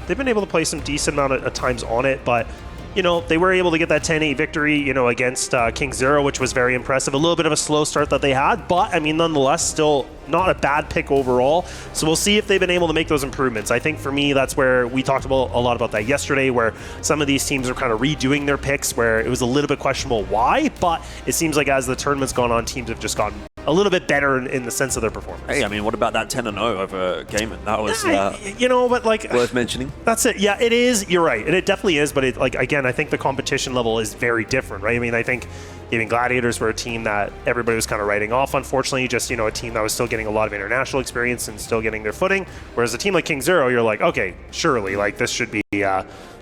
they've been able to play some decent amount of times on it, but you know, they were able to get that 10-8 victory, you know, against KINGZERO, which was very impressive. A little bit of a slow start that they had, but I mean, nonetheless, still not a bad pick overall. So we'll see if they've been able to make those improvements. I think for me, that's where we talked about a lot about that yesterday, where some of these teams are kind of redoing their picks, where it was a little bit questionable why, but it seems like as the tournament's gone on, teams have just gotten a little bit better in the sense of their performance. Hey, I mean, what about that 10-0 over Gaiman? That was, you know, but like worth mentioning. That's it. Yeah, it is. You're right, and it definitely is. But it, like, again, I think the competition level is very different, right? I mean, I think even Gladiators were a team that everybody was kind of writing off. Unfortunately, just, you know, a team that was still getting a lot of international experience and still getting their footing. Whereas a team like KINGZERO, you're like, okay, surely, like this should be.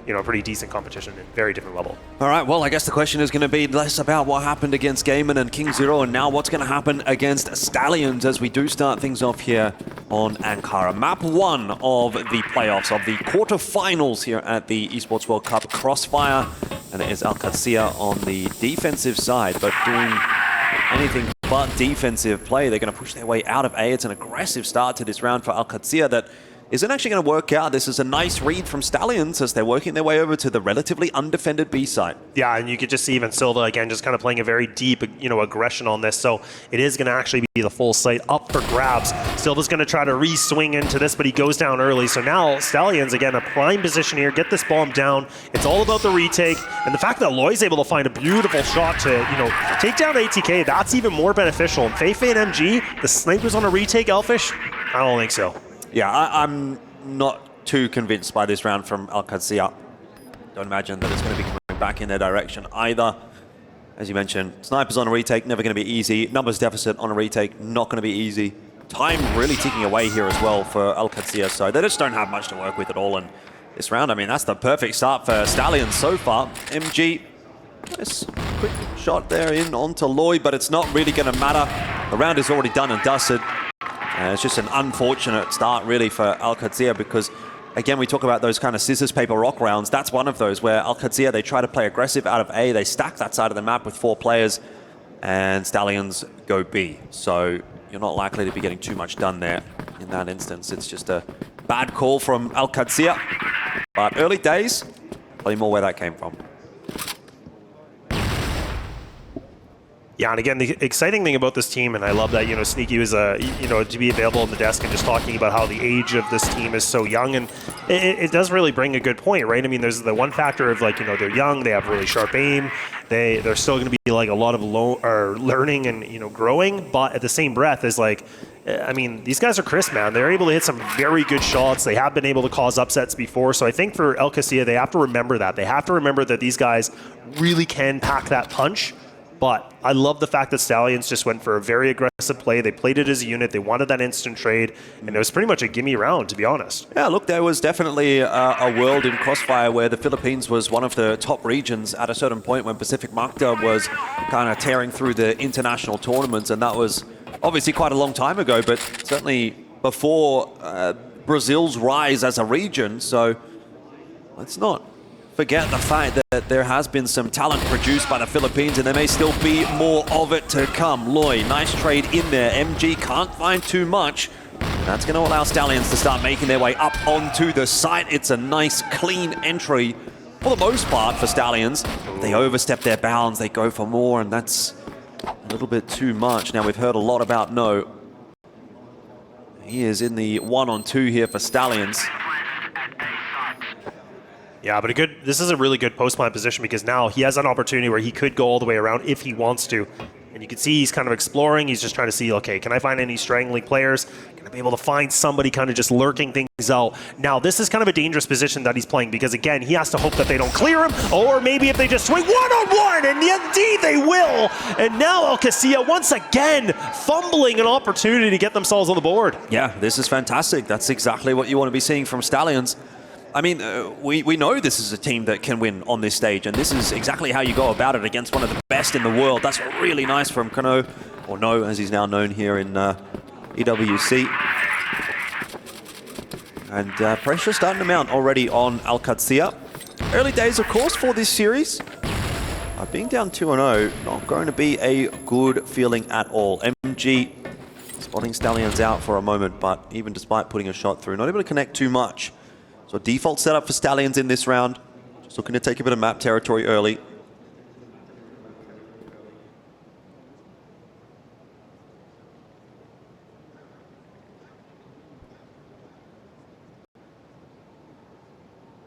You know, a pretty decent competition at very different level. All right, well, I guess the question is going to be less about what happened against Gaiman and KINGZERO, and now what's going to happen against Stallions as we do start things off here on Ankara. Map 1 of the playoffs, of the quarterfinals here at the Esports World Cup, CROSSFIRE, and it is AlQadsiah on the defensive side, but doing anything but defensive play. They're going to push their way out of A. It's an aggressive start to this round for AlQadsiah that isn't actually going to work out. This is a nice read from Stallions as they're working their way over to the relatively undefended B side. Yeah, and you could just see even Silva, again, just kind of playing a very deep, you know, aggression on this. So it is going to actually be the full site up for grabs. Silva's going to try to re-swing into this, but he goes down early. So now Stallions, again, a prime position here, get this bomb down. It's all about the retake. And the fact that Loy's able to find a beautiful shot to, you know, take down ATK, that's even more beneficial. And Feifei and MG, the snipers on a retake, Elfish? I don't think so. Yeah, I'm not too convinced by this round from AlQadsiah. Don't imagine that it's going to be coming back in their direction either. As you mentioned, snipers on a retake, never going to be easy. Numbers deficit on a retake, not going to be easy. Time really ticking away here as well for AlQadsiah, so they just don't have much to work with at all. And this round, I mean, that's the perfect start for Stallions so far. MG, nice quick shot there in onto Loy, but it's not really going to matter. The round is already done and dusted. It's just an unfortunate start, really, for AlQadsiah because, again, we talk about those kind of scissors, paper, rock rounds. That's one of those where AlQadsiah, they try to play aggressive out of A. They stack that side of the map with 4 players, and Stallions go B. So you're not likely to be getting too much done there in that instance. It's just a bad call from AlQadsiah. But early days, probably more where that came from. Yeah, and again, the exciting thing about this team, and I love that, you know, Sneaky was, you know, to be available on the desk and just talking about how the age of this team is so young, and it does really bring a good point, right? I mean, there's the one factor of, like, you know, they're young, they have really sharp aim, they're still going to be, like, a lot of learning and, you know, growing, but at the same breath is, like, I mean, these guys are crisp, man. They're able to hit some very good shots. They have been able to cause upsets before, so I think for AlQadsiah, they have to remember that. They have to remember that these guys really can pack that punch. But I love the fact that Stallions just went for a very aggressive play. They played it as a unit. They wanted that instant trade, and it was pretty much a gimme round, to be honest. Yeah, look, there was definitely a world in CROSSFIRE where the Philippines was one of the top regions at a certain point when Pacific Makta was kind of tearing through the international tournaments, and that was obviously quite a long time ago, but certainly before Brazil's rise as a region. So let's not forget the fact that there has been some talent produced by the Philippines, and there may still be more of it to come. Loy, nice trade in there. MG can't find too much. That's going to allow Stallions to start making their way up onto the site. It's a nice, clean entry for the most part for Stallions. They overstep their bounds. They go for more, and that's a little bit too much. Now, we've heard a lot about No. He is in the 1-on-2 here for Stallions. Yeah, but this is a really good post-plant position because now he has an opportunity where he could go all the way around if he wants to. And you can see he's kind of exploring. He's just trying to see, okay, can I find any Strang League players? Can I be able to find somebody kind of just lurking things out? Now, this is kind of a dangerous position that he's playing because, again, he has to hope that they don't clear him, or maybe if they just swing one-on-one, and indeed they will. And now AlQadsiah, once again, fumbling an opportunity to get themselves on the board. Yeah, this is fantastic. That's exactly what you want to be seeing from Stallions. I mean, we know this is a team that can win on this stage, and this is exactly how you go about it against one of the best in the world. That's really nice from Kano, or No, as he's now known here in EWC. And pressure starting to mount already on AlQadsiah. Early days, of course, for this series. Being down 2-0, not going to be a good feeling at all. MG spotting Stallions out for a moment, but even despite putting a shot through, not able to connect too much. So default setup for Stallions in this round. Just looking to take a bit of map territory early.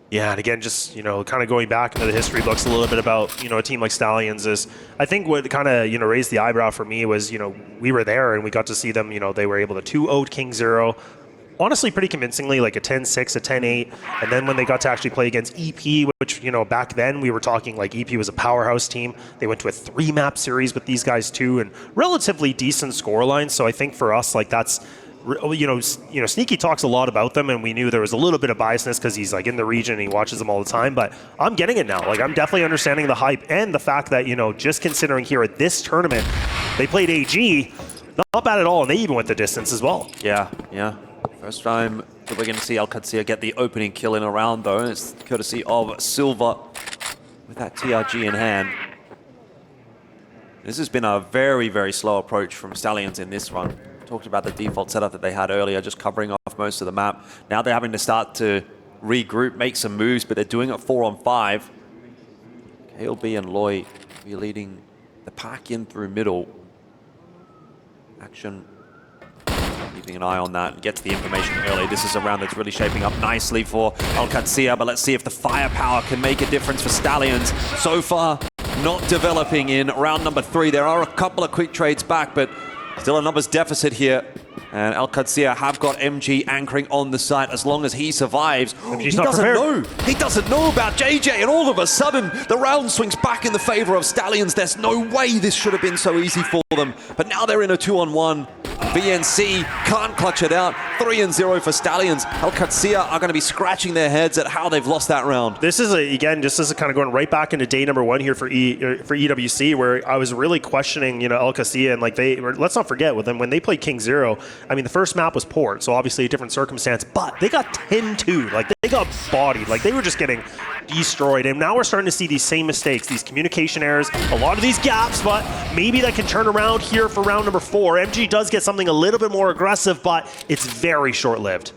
Yeah, and again, just, you know, kind of going back into the history books a little bit about, you know, a team like Stallions is, I think what kind of, you know, raised the eyebrow for me was, you know, we were there and we got to see them, you know, they were able to 2-0 KINGZERO, honestly pretty convincingly, like a 10-6, a 10-8, and then when they got to actually play against EP, which, you know, back then we were talking like EP was a powerhouse team. They went to a 3-map series with these guys too, and relatively decent scoreline, so I think for us, like that's, you know, Sneaky talks a lot about them, and we knew there was a little bit of biasness because he's like in the region and he watches them all the time. But I'm getting it now. Like I'm definitely understanding the hype and the fact that, you know, just considering here at this tournament, they played AG, not bad at all, and they even went the distance as well. Yeah, yeah. First time that we're going to see AlQadsiah get the opening kill in a round, though, and it's courtesy of Silver with that TRG in hand. This has been a very, very slow approach from Stallions in this run. Talked about the default setup that they had earlier, just covering off most of the map. Now they're having to start to regroup, make some moves, but they're doing it 4-on-5. KLB and Loy be leading the pack in through middle. Action, keeping an eye on that and gets the information early. This is a round that's really shaping up nicely for AlQadsiah, but let's see if the firepower can make a difference for Stallions. So far, not developing in round number 3. There are a couple of quick trades back, but still a numbers deficit here, and AlQadsiah have got MG anchoring on the site. As long as he survives, he doesn't know about JJ, and all of a sudden the round swings back in the favor of Stallions. There's no way this should have been so easy for them, but now they're in a 2-on-1. VNC can't clutch it out. 3-0 for Stallions. AlQadsiah are going to be scratching their heads at how they've lost that round. This is, again, just as a kind of going right back into day number 1 here for EWC, where I was really questioning, you know, AlQadsiah, and like let's not forget with them, when they played KINGZERO, I mean, the first map was Port, so obviously a different circumstance, but they got 10-2. Like, they got bodied. Like, they were just getting destroyed, and now we're starting to see these same mistakes, these communication errors, a lot of these gaps, but maybe that can turn around here for round number 4. MG does get something a little bit more aggressive, but it's very short-lived.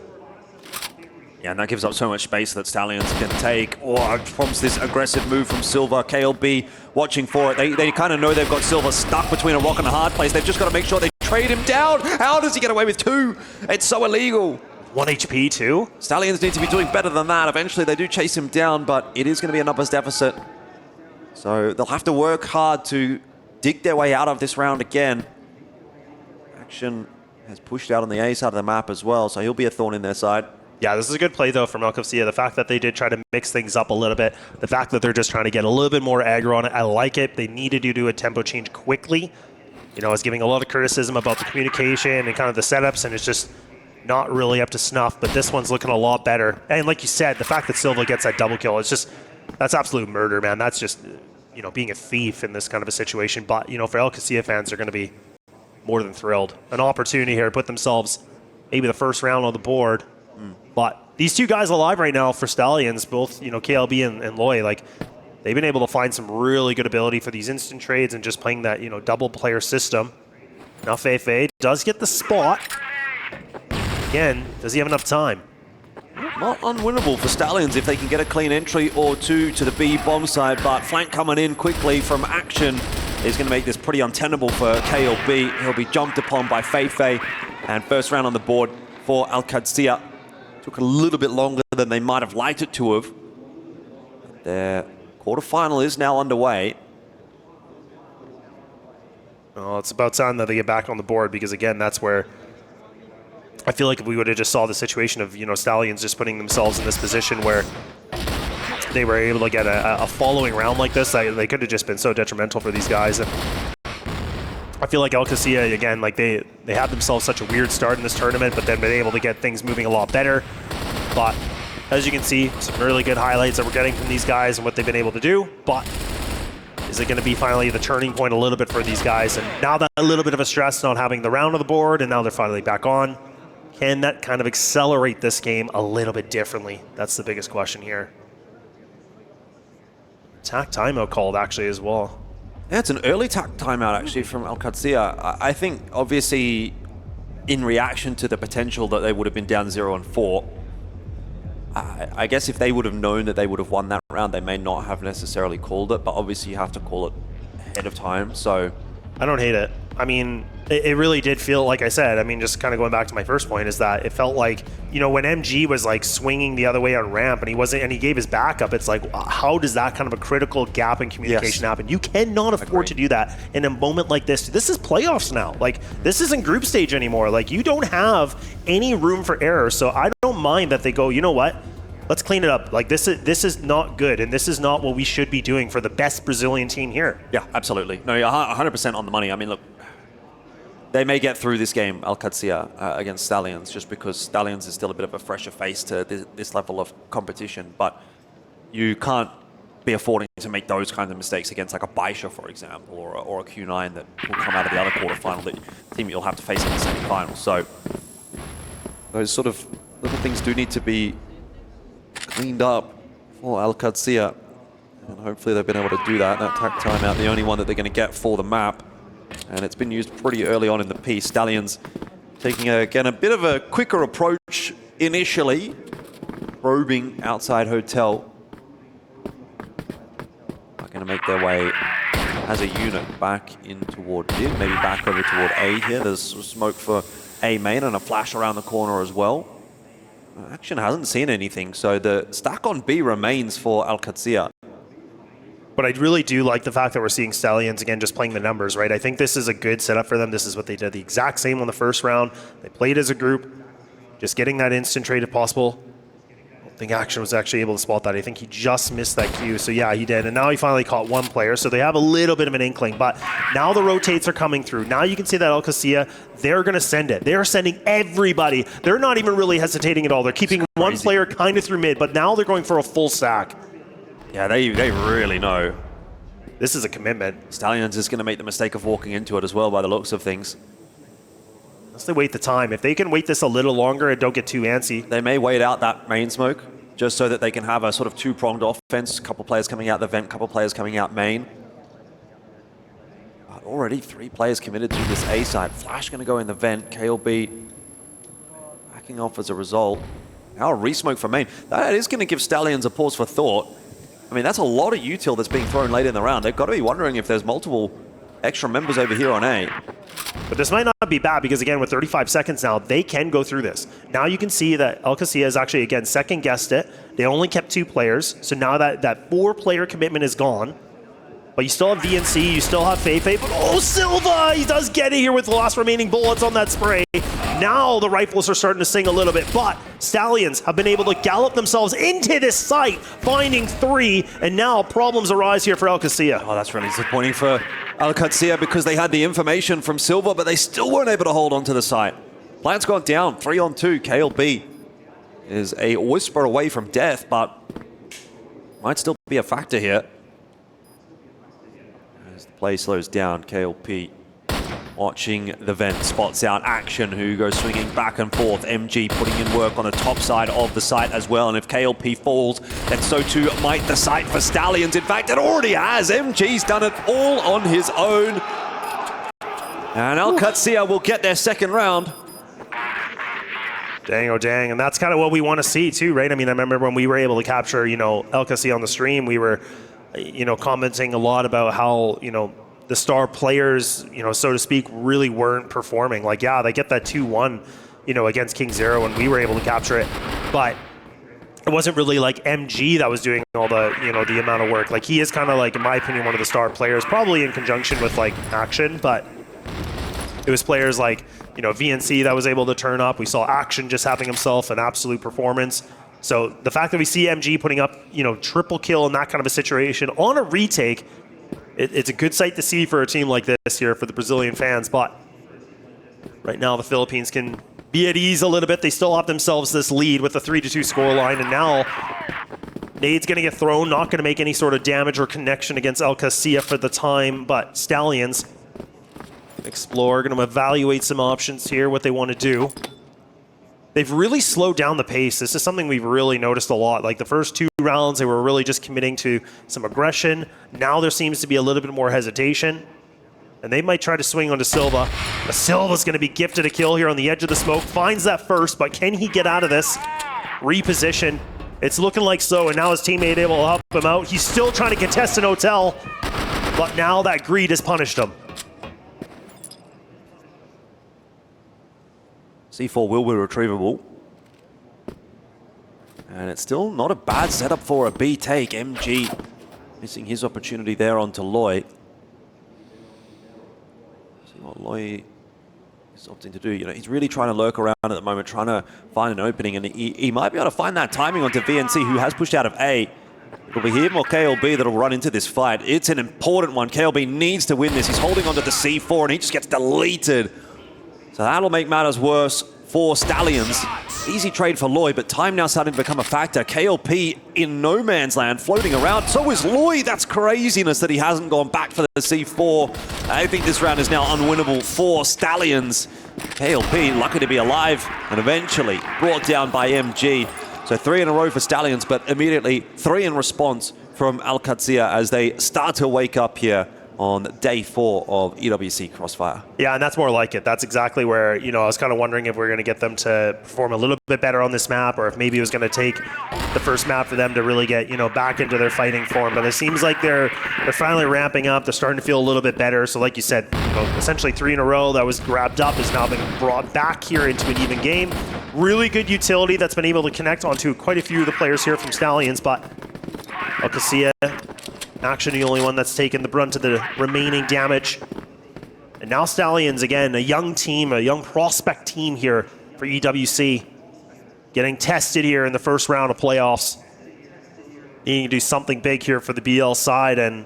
Yeah, and that gives up so much space that Stallions can take. Or from this aggressive move from Silver. KLB watching for it. They kind of know they've got Silver stuck between a rock and a hard place. They've just got to make sure they trade him down. How does he get away with 2? It's so illegal. 1 HP too? Stallions need to be doing better than that. Eventually they do chase him down, but it is going to be a numbers deficit. So they'll have to work hard to dig their way out of this round again. Action has pushed out on the A side of the map as well, so he'll be a thorn in their side. Yeah, this is a good play, though, from AlQadsiah. The fact that they did try to mix things up a little bit, the fact that they're just trying to get a little bit more aggro on it, I like it. They needed to do a tempo change quickly. You know, I was giving a lot of criticism about the communication and kind of the setups, and it's just not really up to snuff, but this one's looking a lot better. And like you said, the fact that Silva gets that double kill, it's just, that's absolute murder, man. That's just, you know, being a thief in this kind of a situation. But, you know, for AlQadsiah fans, they're going to be more than thrilled. An opportunity here to put themselves maybe the first round on the board. But these two guys alive right now for Stallions, both, you know, KLB and Loy, like, they've been able to find some really good ability for these instant trades and just playing that, you know, double player system. Now Feifei does get the spot. Again, does he have enough time? Not unwinnable for Stallions if they can get a clean entry or two to the B bomb side, but flank coming in quickly from Action is going to make this pretty untenable for KLB. He'll be jumped upon by Feifei, and first round on the board for AlQadsiah. Took a little bit longer than they might have liked it to have. Their quarterfinal is now underway. Oh, it's about time that they get back on the board, because again, that's where I feel like if we would have just saw the situation of, you know, Stallions just putting themselves in this position where they were able to get a following round like this, they could have just been so detrimental for these guys. And I feel like AlQadsiah, again, like they had themselves such a weird start in this tournament, but then been able to get things moving a lot better. But as you can see, some really good highlights that we're getting from these guys and what they've been able to do. But is it going to be finally the turning point a little bit for these guys? And now that a little bit of a stress not having the round on the board, and now they're finally back on, can that kind of accelerate this game a little bit differently? That's the biggest question here. Attack timeout called actually as well. Yeah, it's an early timeout actually from AlQadsiah. I think obviously in reaction to the potential that they would have been down 0-4, I guess if they would have known that they would have won that round, they may not have necessarily called it, but obviously you have to call it ahead of time, so... I don't hate it. I mean, it really did feel, like I said, I mean, just kind of going back to my first point, is that it felt like, you know, when MG was like swinging the other way on ramp and he gave his back up, it's like, how does that kind of a critical gap in communication happen? You cannot afford to do that in a moment like this. This is playoffs now. Like, this isn't group stage anymore. Like, you don't have any room for error. So I don't mind that they go, you know what? Let's clean it up. Like, this is not good, and this is not what we should be doing for the best Brazilian team here. Yeah, absolutely. No, you're 100% on the money. I mean, look, they may get through this game, AlQadsiah, against Stallions, just because Stallions is still a bit of a fresher face to this level of competition, but you can't be affording to make those kinds of mistakes against like a Baisha, for example, or a Q9 that will come out of the other quarterfinal, the team you'll have to face in the semi-final. So those sort of little things do need to be cleaned up for AlQadsiah, and hopefully they've been able to do that. That tack timeout, the only one that they're going to get for the map, and it's been used pretty early on in the piece. Stallions taking, again, a bit of a quicker approach initially, probing outside hotel. Are going to make their way as a unit back in toward mid, maybe back over toward A here. There's smoke for A main and a flash around the corner as well. Action hasn't seen anything, so the stack on B remains for AlQadsiah. But I really do like the fact that we're seeing Stallions, again, just playing the numbers, right? I think this is a good setup for them. This is what they did the exact same on the first round. They played as a group, just getting that instant trade if possible. I don't think Action was actually able to spot that. I think he just missed that cue. So yeah, he did. And now he finally caught one player. So they have a little bit of an inkling. But now the rotates are coming through. Now you can see that AlQadsiah, they're going to send it. They're sending everybody. They're not even really hesitating at all. They're keeping one player kind of through mid, but now they're going for a full stack. Yeah, they really know. This is a commitment. Stallions is going to make the mistake of walking into it as well by the looks of things. Unless they wait the time. If they can wait this a little longer and don't get too antsy. They may wait out that main smoke just so that they can have a sort of two-pronged offense. A couple players coming out the vent, couple players coming out main. But already 3 players committed to this A side. Flash going to go in the vent. KLB backing off as a result. Now a re-smoke for main. That is going to give Stallions a pause for thought. I mean, that's a lot of util that's being thrown late in the round. They've got to be wondering if there's multiple extra members over here on A. But this might not be bad because, again, with 35 seconds now, they can go through this. Now you can see that AlQadsiah has actually, again, second-guessed it. They only kept 2 players. So now that 4-player commitment is gone. But you still have VNC, you still have Feifei, but oh, Silva! He does get it here with the last remaining bullets on that spray. Now the rifles are starting to sing a little bit, but Stallions have been able to gallop themselves into this site, finding 3, and now problems arise here for AlQadsiah. Oh, that's really disappointing for AlQadsiah because they had the information from Silva, but they still weren't able to hold on to the site. Plant's gone down, 3-on-2. KLB is a whisper away from death, but might still be a factor here. As the play slows down, KLP watching the vent, spots out Action, who goes swinging back and forth. MG putting in work on the top side of the site as well, and if KLP falls, then so too might the site for Stallions. In fact, it already has. MG's done it all on his own. And AlQadsiah will get their second round. Dang, oh dang, and that's kind of what we want to see too, right? I mean, I remember when we were able to capture, AlQadsiah on the stream, we were, commenting a lot about how, the star players, so to speak, really weren't performing. Like, yeah, they get that 2-1, against KingZero, and we were able to capture it. But it wasn't really like MG that was doing all the, the amount of work. Like, he is kind of like, in my opinion, one of the star players, probably in conjunction with like Action, but it was players like, VNC that was able to turn up. We saw Action just having himself an absolute performance. So the fact that we see MG putting up, triple kill in that kind of a situation on a retake, it's a good sight to see for a team like this here for the Brazilian fans. But right now the Philippines can be at ease a little bit. They still have themselves this lead with a 3-2 scoreline, and now nade's going to get thrown, not going to make any sort of damage or connection against AlQadsiah for the time. But Stallions explore, going to evaluate some options here, what they want to do. They've really slowed down the pace. This is something we've really noticed a lot. Like the first 2 rounds, they were really just committing to some aggression. Now there seems to be a little bit more hesitation. And they might try to swing onto Silva. But Silva's going to be gifted a kill here on the edge of the smoke. Finds that first, but can he get out of this? Reposition. It's looking like so, and now his teammate able to help him out. He's still trying to contest an hotel, but now that greed has punished him. C4 will be retrievable. And it's still not a bad setup for a B take. MG missing his opportunity there onto Loy. See what Loy is opting to do. You know, he's really trying to lurk around at the moment, trying to find an opening, and he might be able to find that timing onto VNC, who has pushed out of A. It'll be him or KLB that'll run into this fight. It's an important one. KLB needs to win this. He's holding onto the C4, and he just gets deleted. So that'll make matters worse for Stallions. Easy trade for Loy, but time now starting to become a factor. KLP in no man's land, floating around. So is Loy. That's craziness that he hasn't gone back for the C4. I think this round is now unwinnable for Stallions. KLP lucky to be alive and eventually brought down by MG. So 3 in a row for Stallions, but immediately 3 in response from AlQadsiah as they start to wake up here on day 4 of EWC CROSSFIRE. Yeah, and that's more like it. That's exactly where, you know, I was kind of wondering if we're going to get them to perform a little bit better on this map, or if maybe it was going to take the first map for them to really get, you know, back into their fighting form. But it seems like they're finally ramping up. They're starting to feel a little bit better. So like you said, you know, essentially 3 in a row that was grabbed up has now been brought back here into an even game. Really good utility that's been able to connect onto quite a few of the players here from Stallions, but AlQadsiah actually the only one that's taken the brunt of the remaining damage. And now Stallions, again, a young team, a young prospect team here for EWC, getting tested here in the first round of playoffs. Needing to do something big here for the BL side. And,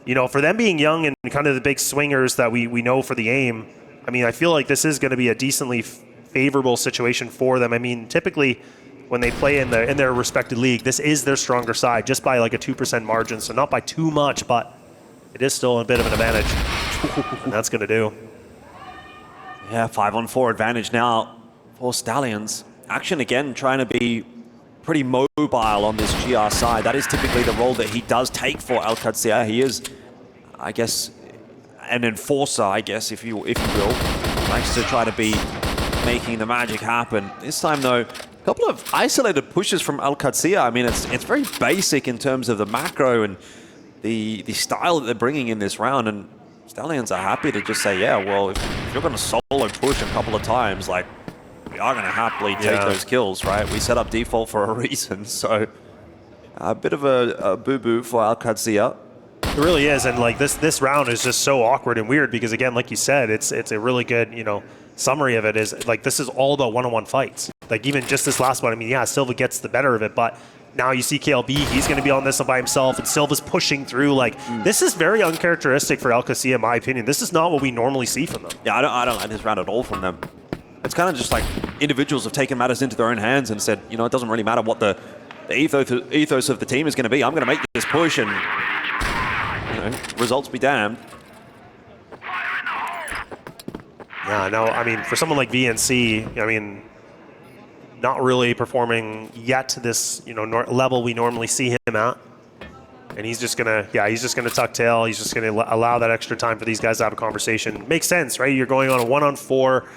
you know, for them being young and kind of the big swingers that we know for the aim, I mean, I feel like this is going to be a decently favorable situation for them. I mean, typically, when they play in their respected league, this is their stronger side, just by like a 2% margin. So not by too much, but it is still a bit of an advantage. And that's going to do. Yeah, 5-on-4 advantage now for Stallions. Action again, trying to be pretty mobile on this GR side. That is typically the role that he does take for AlQadsiah. He is, I guess, an enforcer, I guess, if you will. Likes to try to be making the magic happen. This time, though, a couple of isolated pushes from AlQadsiah. I mean, it's very basic in terms of the macro and the style that they're bringing in this round. And Stallions are happy to just say, yeah, well, if you're going to solo push a couple of times, like, we are going to happily take those kills, right? We set up default for a reason. So a bit of a boo-boo for AlQadsiah. It really is, and like this round is just so awkward and weird because, again, like you said, it's a really good, you know, summary of it is like this is all about one-on-one fights. Like even just this last one, I mean, yeah, Silva gets the better of it, but now you see KLB, he's going to be on this one by himself, and Silva's pushing through. Like this is very uncharacteristic for AlQadsiah, in my opinion. This is not what we normally see from them. Yeah, I don't like this round at all from them. It's kind of just like individuals have taken matters into their own hands and said, you know, it doesn't really matter what the ethos of the team is going to be. I'm going to make this push and, you know, results be damned. Yeah, no, I mean, for someone like VNC, I mean, not really performing yet to this, you know, level we normally see him at. And he's just gonna, he's just gonna tuck tail. He's just gonna allow that extra time for these guys to have a conversation. Makes sense, right? You're going on a 1-on-4.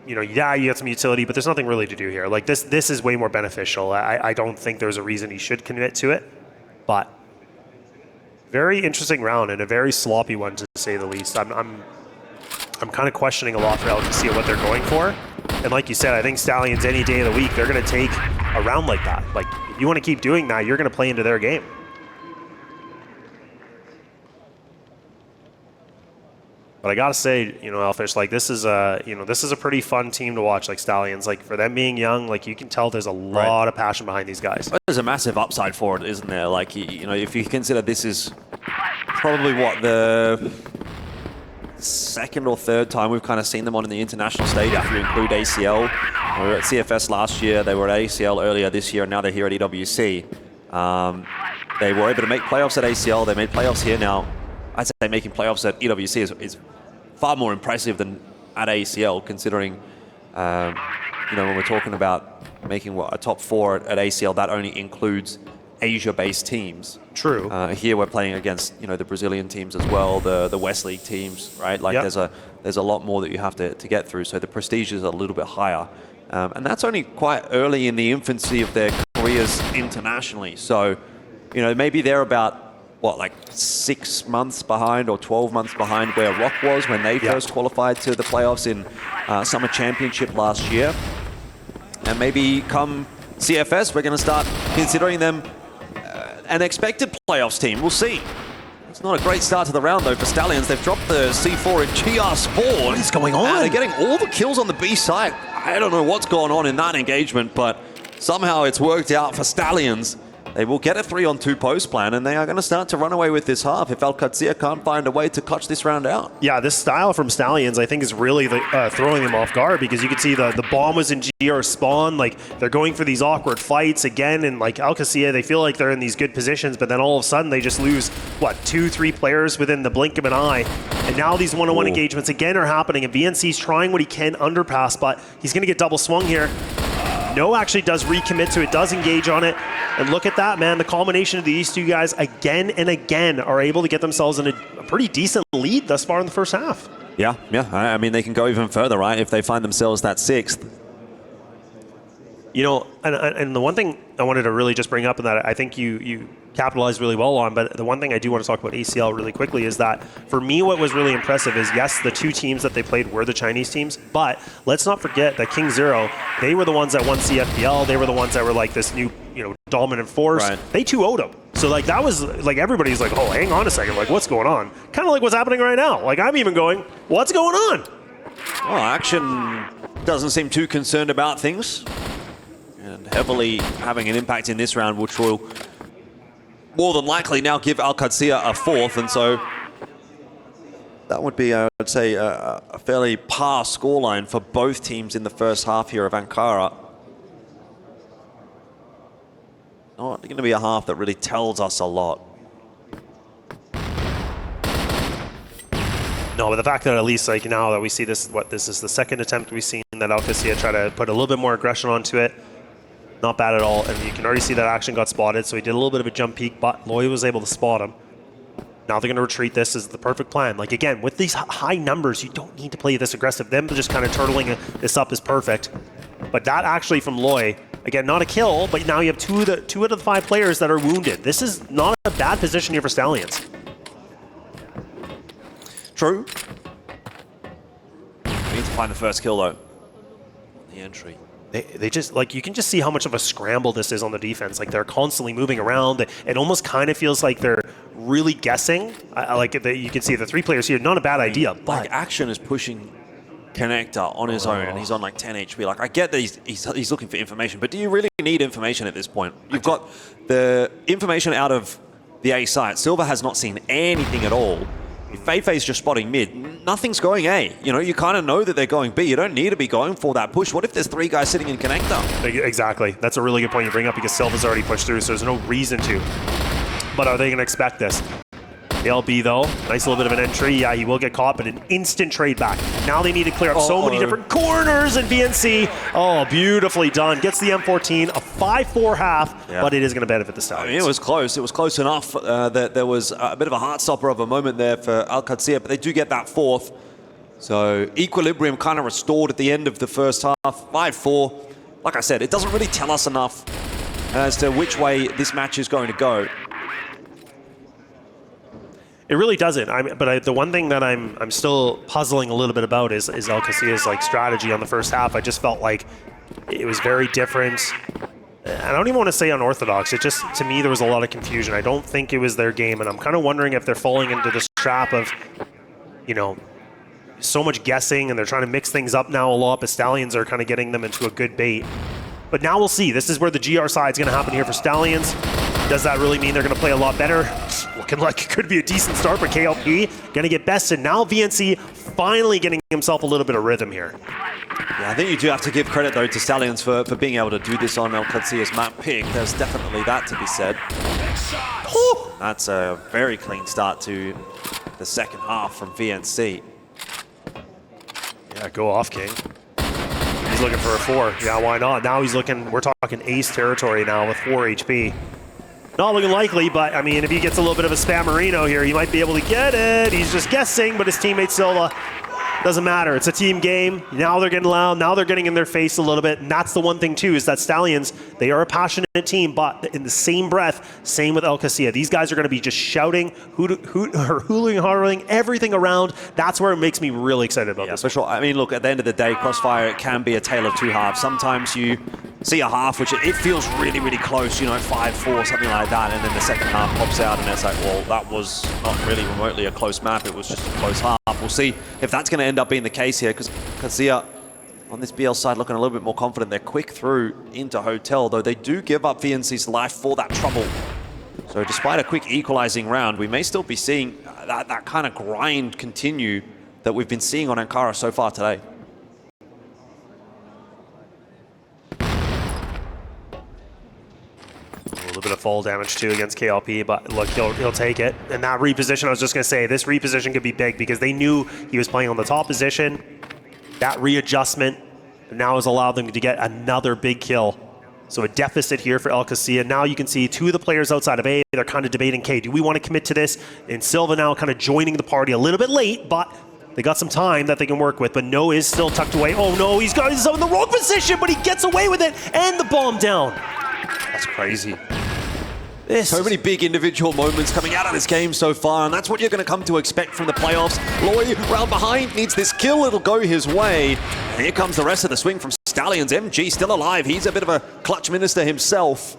You know, yeah, you have some utility, but there's nothing really to do here. Like this is way more beneficial. I don't think there's a reason he should commit to it, but very interesting round and a very sloppy one to say the least. I'm kind of questioning a lot for AlQadsiah what they're going for. And like you said, I think Stallions any day of the week, they're going to take a round like that. Like, if you want to keep doing that, you're going to play into their game. But I got to say, you know, Elfish, like this is a pretty fun team to watch, like Stallions. Like for them being young, like you can tell there's a lot of passion behind these guys. There's a massive upside for it, isn't there? Like, you know, if you consider this is probably what the second or third time we've kind of seen them on in the international stage after you include ACL. They were at CFS last year, they were at ACL earlier this year, and now they're here at EWC. They were able to make playoffs at ACL, they made playoffs here now. I'd say making playoffs at EWC is far more impressive than at ACL, considering, you know, when we're talking about making a top 4 at ACL, that only includes Asia-based teams. True. Here we're playing against, you know, the Brazilian teams as well, the West League teams, right? Like there's a lot more that you have to get through, so the prestige is a little bit higher. And that's only quite early in the infancy of their careers internationally. So, you know, maybe they're about, what, like 6 months behind or 12 months behind where Rock was when they first qualified to the playoffs in Summer Championship last year. And maybe come CFS, we're going to start considering them an expected playoffs team. We'll see. It's not a great start to the round, though, for Stallions. They've dropped the C4 in GR Spawn. What is going on? And they're getting all the kills on the B site. I don't know what's going on in that engagement, but somehow it's worked out for Stallions. They will get a 3-on-2 post plan, and they are going to start to run away with this half if AlQadsiah can't find a way to clutch this round out. Yeah, this style from Stallions, I think, is really throwing them off guard, because you can see the bomb was in GR spawn. Like, they're going for these awkward fights again, and like AlQadsiah, they feel like they're in these good positions, but then all of a sudden they just lose, what, 2-3 players within the blink of an eye. And now these one-on-one engagements again are happening, and VNC's trying what he can underpass, but he's going to get double swung here. No actually does recommit to it, does engage on it. And look at that, man. The culmination of these two guys again and again are able to get themselves in a pretty decent lead thus far in the first half. Yeah. I mean, they can go even further, right, if they find themselves that 6th. You know, and the one thing I wanted to really just bring up, and that I think you capitalized really well on, but the one thing I do want to talk about ACL really quickly is that, for me, what was really impressive is, yes, the 2 teams that they played were the Chinese teams, but let's not forget that KINGZERO, they were the ones that won CFPL, they were the ones that were like this new, you know, dominant force. Right. They 2-0'd them. So like that was like, everybody's like, oh, hang on a second, like what's going on? Kind of like what's happening right now. Like I'm even going, what's going on? Well, Action doesn't seem too concerned about things, and heavily having an impact in this round, which will more than likely now give AlQadsiah a 4th, and so that would be, I would say, a fairly par scoreline for both teams in the first half here of Ankara. Not going to be a half that really tells us a lot. No, but the fact that at least like now that we see this, this is the second attempt we've seen that AlQadsiah try to put a little bit more aggression onto it. Not bad at all, and you can already see that Action got spotted, so he did a little bit of a jump peek, but Loy was able to spot him. Now they're going to retreat. This is the perfect plan. Like again, with these high numbers, you don't need to play this aggressive. Them just kind of turtling this up is perfect. But that actually from Loy, again, not a kill, but now you have two out of the 5 players that are wounded. This is not a bad position here for Stallions. True. We need to find the first kill though. The entry. They just, like, you can just see how much of a scramble this is on the defense. Like, they're constantly moving around. It almost kind of feels like they're really guessing. I like it that you can see the 3 players here. Not a bad idea, but like Action is pushing Connector on his own, and he's on like 10 HP. Like, I get that he's looking for information, but do you really need information at this point? You've got the information out of the A site. Silver has not seen anything at all. Feifei's just spotting mid. Nothing's going A. You know, you kind of know that they're going B. You don't need to be going for that push. What if there's 3 guys sitting in Connector? Exactly. That's a really good point you bring up, because Silva's already pushed through, so there's no reason to. But are they going to expect this? LB though, nice little bit of an entry. Yeah, he will get caught, but an instant trade back. Now they need to clear up so many different corners, and VNC, oh, beautifully done. Gets the M14, a 5-4 half, but it is going to benefit the Stallions. I mean, it was close. It was close enough that there was a bit of a heart stopper of a moment there for AlQadsiah, but they do get that 4th. So equilibrium kind of restored at the end of the first half. 5-4. Like I said, it doesn't really tell us enough as to which way this match is going to go. It really doesn't. The one thing that I'm still puzzling a little bit about is AlQadsiah's like strategy on the first half. I just felt like it was very different. I don't even want to say unorthodox. It just, to me, there was a lot of confusion. I don't think it was their game, and I'm kind of wondering if they're falling into this trap of, you know, so much guessing, and they're trying to mix things up now a lot, but Stallions are kind of getting them into a good bait. But now we'll see. This is where the GR side's going to happen here for Stallions. Does that really mean they're going to play a lot better? Looking like it could be a decent start, but KLP going to get bested. Now VNC finally getting himself a little bit of rhythm here. Yeah, I think you do have to give credit, though, to Stallions for being able to do this on AlQadsiah's map pick. There's definitely that to be said. That's a very clean start to the second half from VNC. Yeah, go off, King. He's looking for a 4. Yeah, why not? Now he's looking, we're talking ace territory now with 4 HP. Not looking likely, but I mean, if he gets a little bit of a spammerino here, he might be able to get it. He's just guessing, but his teammate Silva Doesn't matter. It's a team game. Now they're getting loud. Now they're getting in their face a little bit. And that's the one thing, too, is that Stallions, they are a passionate team, but in the same breath, same with AlQadsiah. These guys are going to be just shouting, hooting, hollering, everything around. That's where it makes me really excited about this. For sure. I mean, look, at the end of the day, CROSSFIRE, it can be a tale of two halves. Sometimes you see a half, which it feels really, really close, you know, 5-4, something like that, and then the second half pops out, and it's like, well, that was not really remotely a close map. It was just a close half. We'll see if that's going to end up being the case here, because AlQadsiah on this BL side looking a little bit more confident. They're quick through into Hotel, though they do give up VNC's life for that trouble. So despite a quick equalizing round, we may still be seeing that kind of grind continue that we've been seeing on Ankara so far today. A little bit of fall damage too against KLP, but look, he'll take it. And that reposition, I was just going to say, this reposition could be big because they knew he was playing on the top position. That readjustment now has allowed them to get another big kill. So a deficit here for AlQadsiah. Now you can see two of the players outside of A, they're kind of debating, okay, do we want to commit to this? And Silva now kind of joining the party a little bit late, but they got some time that they can work with. But No is still tucked away. Oh no, he's in the wrong position, but he gets away with it, and the bomb down. That's crazy. So many big individual moments coming out of this game so far, and that's what you're going to come to expect from the playoffs. Loy, round behind, needs this kill. It'll go his way. And here comes the rest of the swing from Stallions. MG still alive. He's a bit of a clutch minister himself.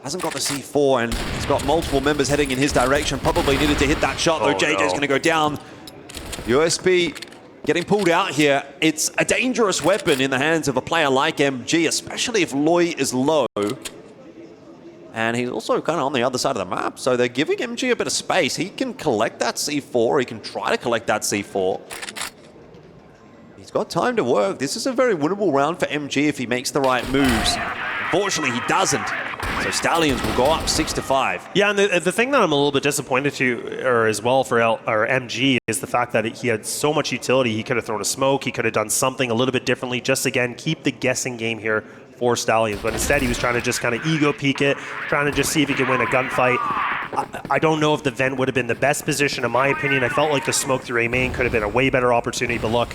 Hasn't got the C4, and he's got multiple members heading in his direction. Probably needed to hit that shot, though. JJ's going to go down. USP getting pulled out here. It's a dangerous weapon in the hands of a player like MG, especially if Loy is low. And he's also kind of on the other side of the map, so they're giving MG a bit of space. He can collect that C4, he can try to collect that C4. He's got time to work. This is a very winnable round for MG if he makes the right moves. Unfortunately, he doesn't. So Stallions will go up 6-5. Yeah, and the thing that I'm a little bit disappointed as well for MG is the fact that he had so much utility. He could have thrown a smoke, he could have done something a little bit differently, just again, keep the guessing game here for Stallions. But instead, he was trying to just kind of ego peek it, trying to just see if he could win a gunfight. I don't know if the vent would have been the best position, in my opinion. I felt like the smoke through A main could have been a way better opportunity, but look,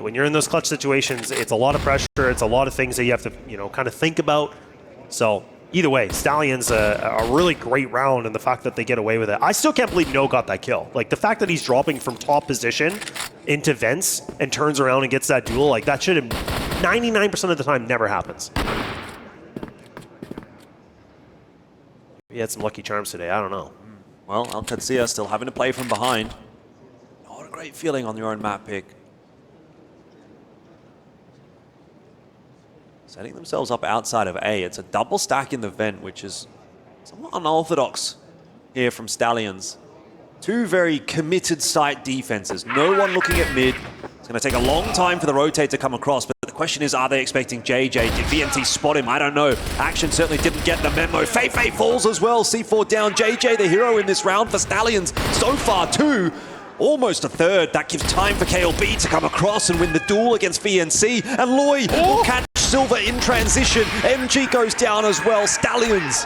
when you're in those clutch situations, it's a lot of pressure, it's a lot of things that you have to, kind of think about. So either way, Stallions a really great round, and the fact that they get away with it. I still can't believe No got that kill. Like, the fact that he's dropping from top position into vents and turns around and gets that duel, like, that should have 99% of the time never happens. He had some lucky charms today, I don't know. Well, AlQadsiah still having to play from behind. Not a great feeling on your own map pick. Setting themselves up outside of A. It's a double stack in the vent, which is somewhat unorthodox here from Stallions. Two very committed site defenses. No one looking at mid. It's going to take a long time for the rotate to come across, but the question is, are they expecting JJ? Did VNT spot him? I don't know. Action certainly didn't get the memo. Fei falls as well. C4 down. JJ, the hero in this round for Stallions. So far, two. Almost a third. That gives time for KLB to come across and win the duel against VNC. And Loy will catch Silva in transition. MG goes down as well. Stallions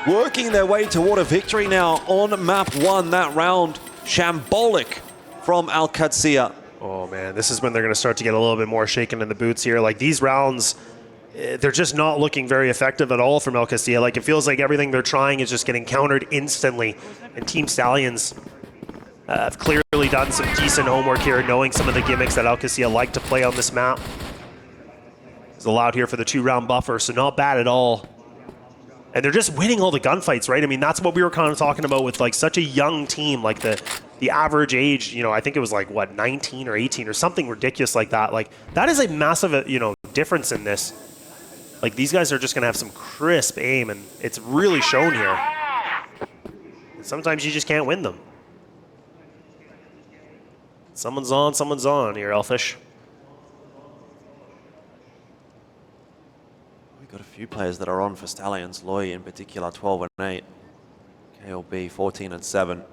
working their way toward a victory now on map 1. That round, shambolic from AlQadsiah. Oh man, this is when they're going to start to get a little bit more shaken in the boots here. Like, these rounds, they're just not looking very effective at all from AlQadsiah. Like, it feels like everything they're trying is just getting countered instantly. And Team Stallions have clearly done some decent homework here, knowing some of the gimmicks that AlQadsiah like to play on this map. It's allowed here for the 2-round buffer, so not bad at all. And they're just winning all the gunfights, right? I mean, that's what we were kind of talking about with, like, such a young team. Like, the average age, I think it was like, what, 19 or 18 or something ridiculous like that. Like, that is a massive, difference in this. Like, these guys are just going to have some crisp aim, and it's really shown here. And sometimes you just can't win them. Someone's on here, Elfish. We've got a few players that are on for Stallions. Loy in particular, 12-8. KLB, 14-7.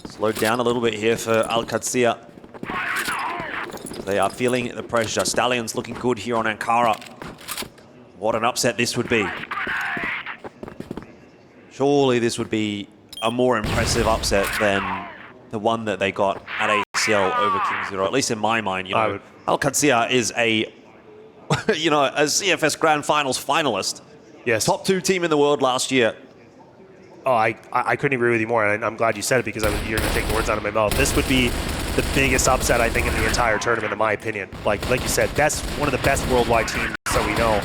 Slowed down a little bit here for AlQadsiah. They are feeling the pressure. Stallions looking good here on Ankara. What an upset this would be. Surely this would be a more impressive upset than the one that they got at ACL over KINGZERO, at least in my mind. You know, AlQadsiah is a, you know, a CFS Grand Finals finalist. Yes. Top 2 team in the world last year. Oh, I couldn't agree with you more, and I'm glad you said it because you're going to take the words out of my mouth. This would be the biggest upset, I think, in the entire tournament, in my opinion. Like you said, that's one of the best worldwide teams that we know.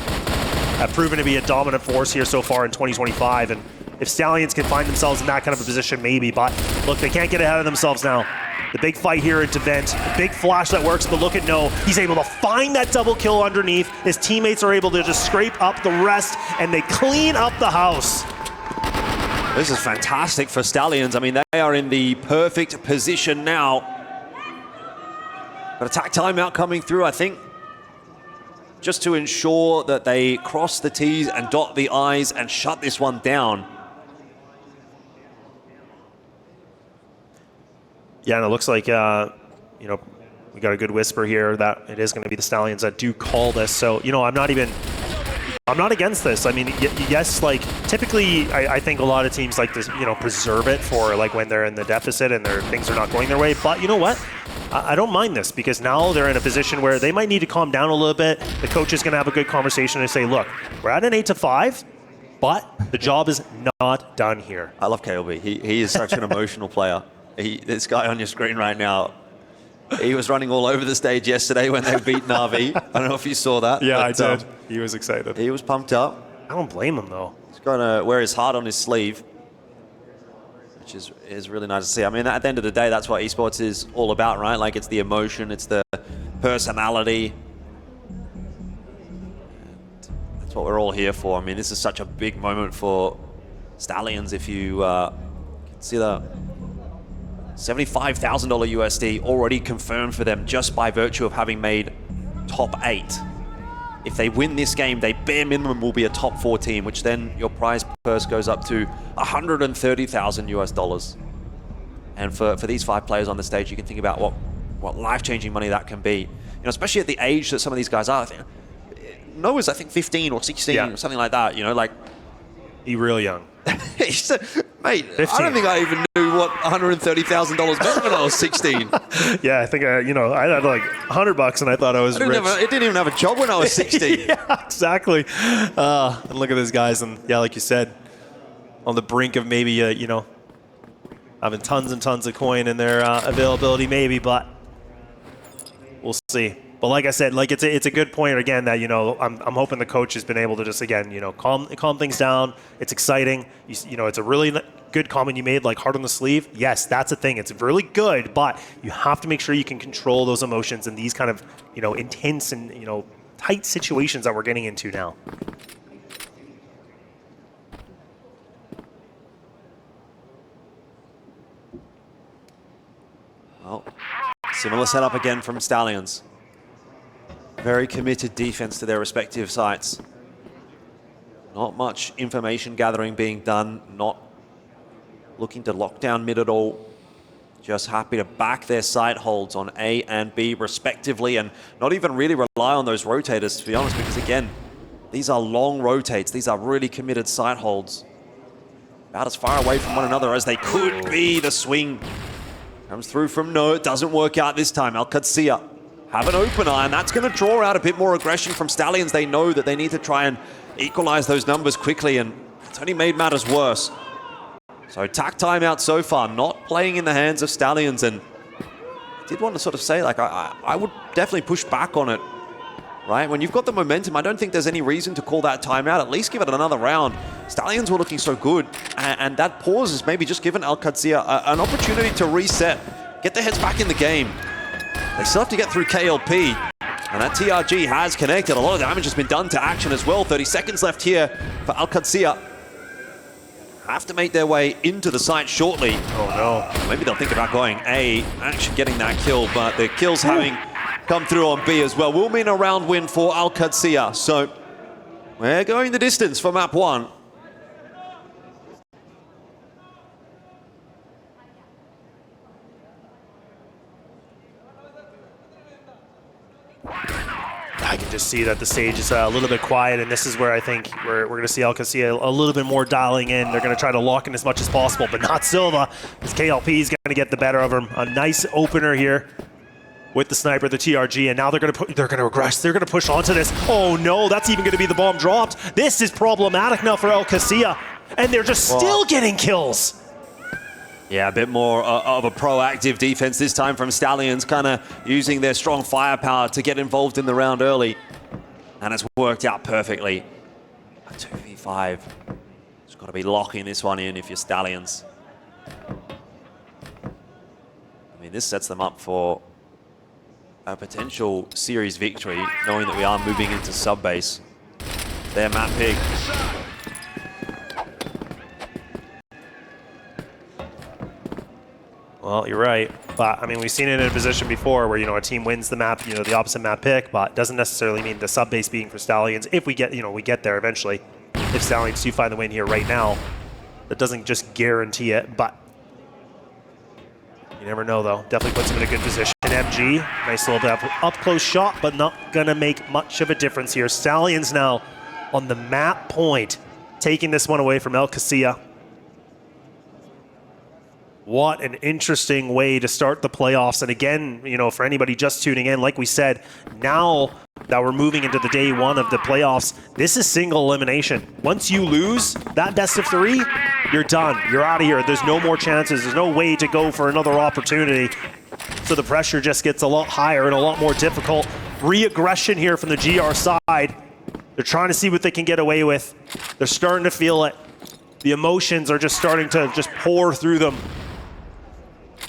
Have proven to be a dominant force here so far in 2025, and if Stallions can find themselves in that kind of a position, maybe. But look, they can't get ahead of themselves now. The big fight here at Devent, the big flash that works, but look at No. He's able to find that double kill underneath. His teammates are able to just scrape up the rest, and they clean up the house. This is fantastic for Stallions. I mean, they are in the perfect position now. Got attack timeout coming through, I think, just to ensure that they cross the T's and dot the I's and shut this one down. Yeah, and it looks like, you know, we got a good whisper here that it is going to be the Stallions that do call this. So, you know, I'm not against this. I mean, yes, like typically I think a lot of teams like to, you know, preserve it for like when they're in the deficit and things are not going their way. But you know what? I don't mind this because now they're in a position where they might need to calm down a little bit. The coach is going to have a good conversation and say, look, we're at an 8-5, but the job is not done here. I love KLB. He is such an emotional player. This guy on your screen right now, he was running all over the stage yesterday when they beat Na'Vi. I don't know if you saw that. Yeah, I did. He was excited. He was pumped up. I don't blame him, though. He's going to wear his heart on his sleeve, which is really nice to see. I mean, at the end of the day, that's what esports is all about, right? Like, it's the emotion, it's the personality. And that's what we're all here for. I mean, this is such a big moment for Stallions. If you can see the $75,000 USD already confirmed for them just by virtue of having made top 8. If they win this game, they bare minimum will be a top 4 team, which then your prize purse goes up to $130,000 US. And for these 5 players on the stage, you can think about what life-changing money that can be. You know, especially at the age that some of these guys are. Noah's, I think, 15 or 16 or something like that. You know, like, he's real young. Mate, 15. I don't think I even knew what $130,000 meant when I was 16. Yeah, I think, you know, I had like $100 and I thought I was rich. It didn't even have a job when I was 16. Yeah, exactly. And look at these guys, and yeah, like you said, on the brink of maybe, you know, having tons and tons of coin in their availability, maybe, but we'll see. But like I said, like it's a good point again that, you know, I'm hoping the coach has been able to just, again, you know, calm things down. It's exciting. You know, it's a really good comment you made, like heart on the sleeve. Yes, that's a thing. It's really good, but you have to make sure you can control those emotions in these kind of, you know, intense and, you know, tight situations that we're getting into now. Well, similar setup again from Stallions. Very committed defense to their respective sites. Not much information gathering being done, not looking to lock down mid at all. Just happy to back their site holds on A and B respectively, and not even really rely on those rotators, to be honest, because again, these are long rotates. These are really committed site holds. About as far away from one another as they could be. The swing comes through from No. It doesn't work out this time. AlQadsiah have an open eye, and that's going to draw out a bit more aggression from Stallions. They know that they need to try and equalize those numbers quickly, and it's only made matters worse. So attack timeout so far, not playing in the hands of Stallions, and I did want to sort of say, like, I would definitely push back on it, right? When you've got the momentum, I don't think there's any reason to call that timeout. At least give it another round. Stallions were looking so good, and that pause has maybe just given AlQadsiah an opportunity to reset, get their heads back in the game. They still have to get through KLP, and that TRG has connected. A lot of damage has been done to Action as well. 30 seconds left here for AlQadsiah. Have to make their way into the site shortly. Oh no. Maybe they'll think about going A, Action getting that kill, but the kills having come through on B as well will mean a round win for AlQadsiah. So we're going the distance for map 1. I can just just see that the stage is a little bit quiet, and this is where I think we're going to see AlQadsiah a little bit more dialing in. They're going to try to lock in as much as possible, but not Silva, because KLP is going to get the better of him. A nice opener here with the sniper, the TRG, and now they're going to regress. They're going to push onto this. Oh no, that's even going to be the bomb dropped. This is problematic now for AlQadsiah, and they're just still getting kills. Yeah, a bit more of a proactive defense this time from Stallions, kind of using their strong firepower to get involved in the round early. And it's worked out perfectly. A 2v5. Just got to be locking this one in if you're Stallions. I mean, this sets them up for a potential series victory, knowing that we are moving into sub-base. They're Matt Pig. Well, you're right, but I mean, we've seen it in a position before where, you know, a team wins the map, you know, the opposite map pick, but doesn't necessarily mean the sub base being for Stallions. If we get, you know, we get there eventually. If Stallions do find the win here right now, that doesn't just guarantee it, but you never know though. Definitely puts him in a good position. MG, nice little up close shot, but not gonna make much of a difference here. Stallions now on the map point, taking this one away from AlQadsiah. What an interesting way to start the playoffs. And again, you know, for anybody just tuning in, like we said, now that we're moving into the day one of the playoffs, this is single elimination. Once you lose that best of three, you're done. You're out of here. There's no more chances. There's no way to go for another opportunity. So the pressure just gets a lot higher and a lot more difficult. Re-aggression here from the GR side. They're trying to see what they can get away with. They're starting to feel it. The emotions are just starting to just pour through them.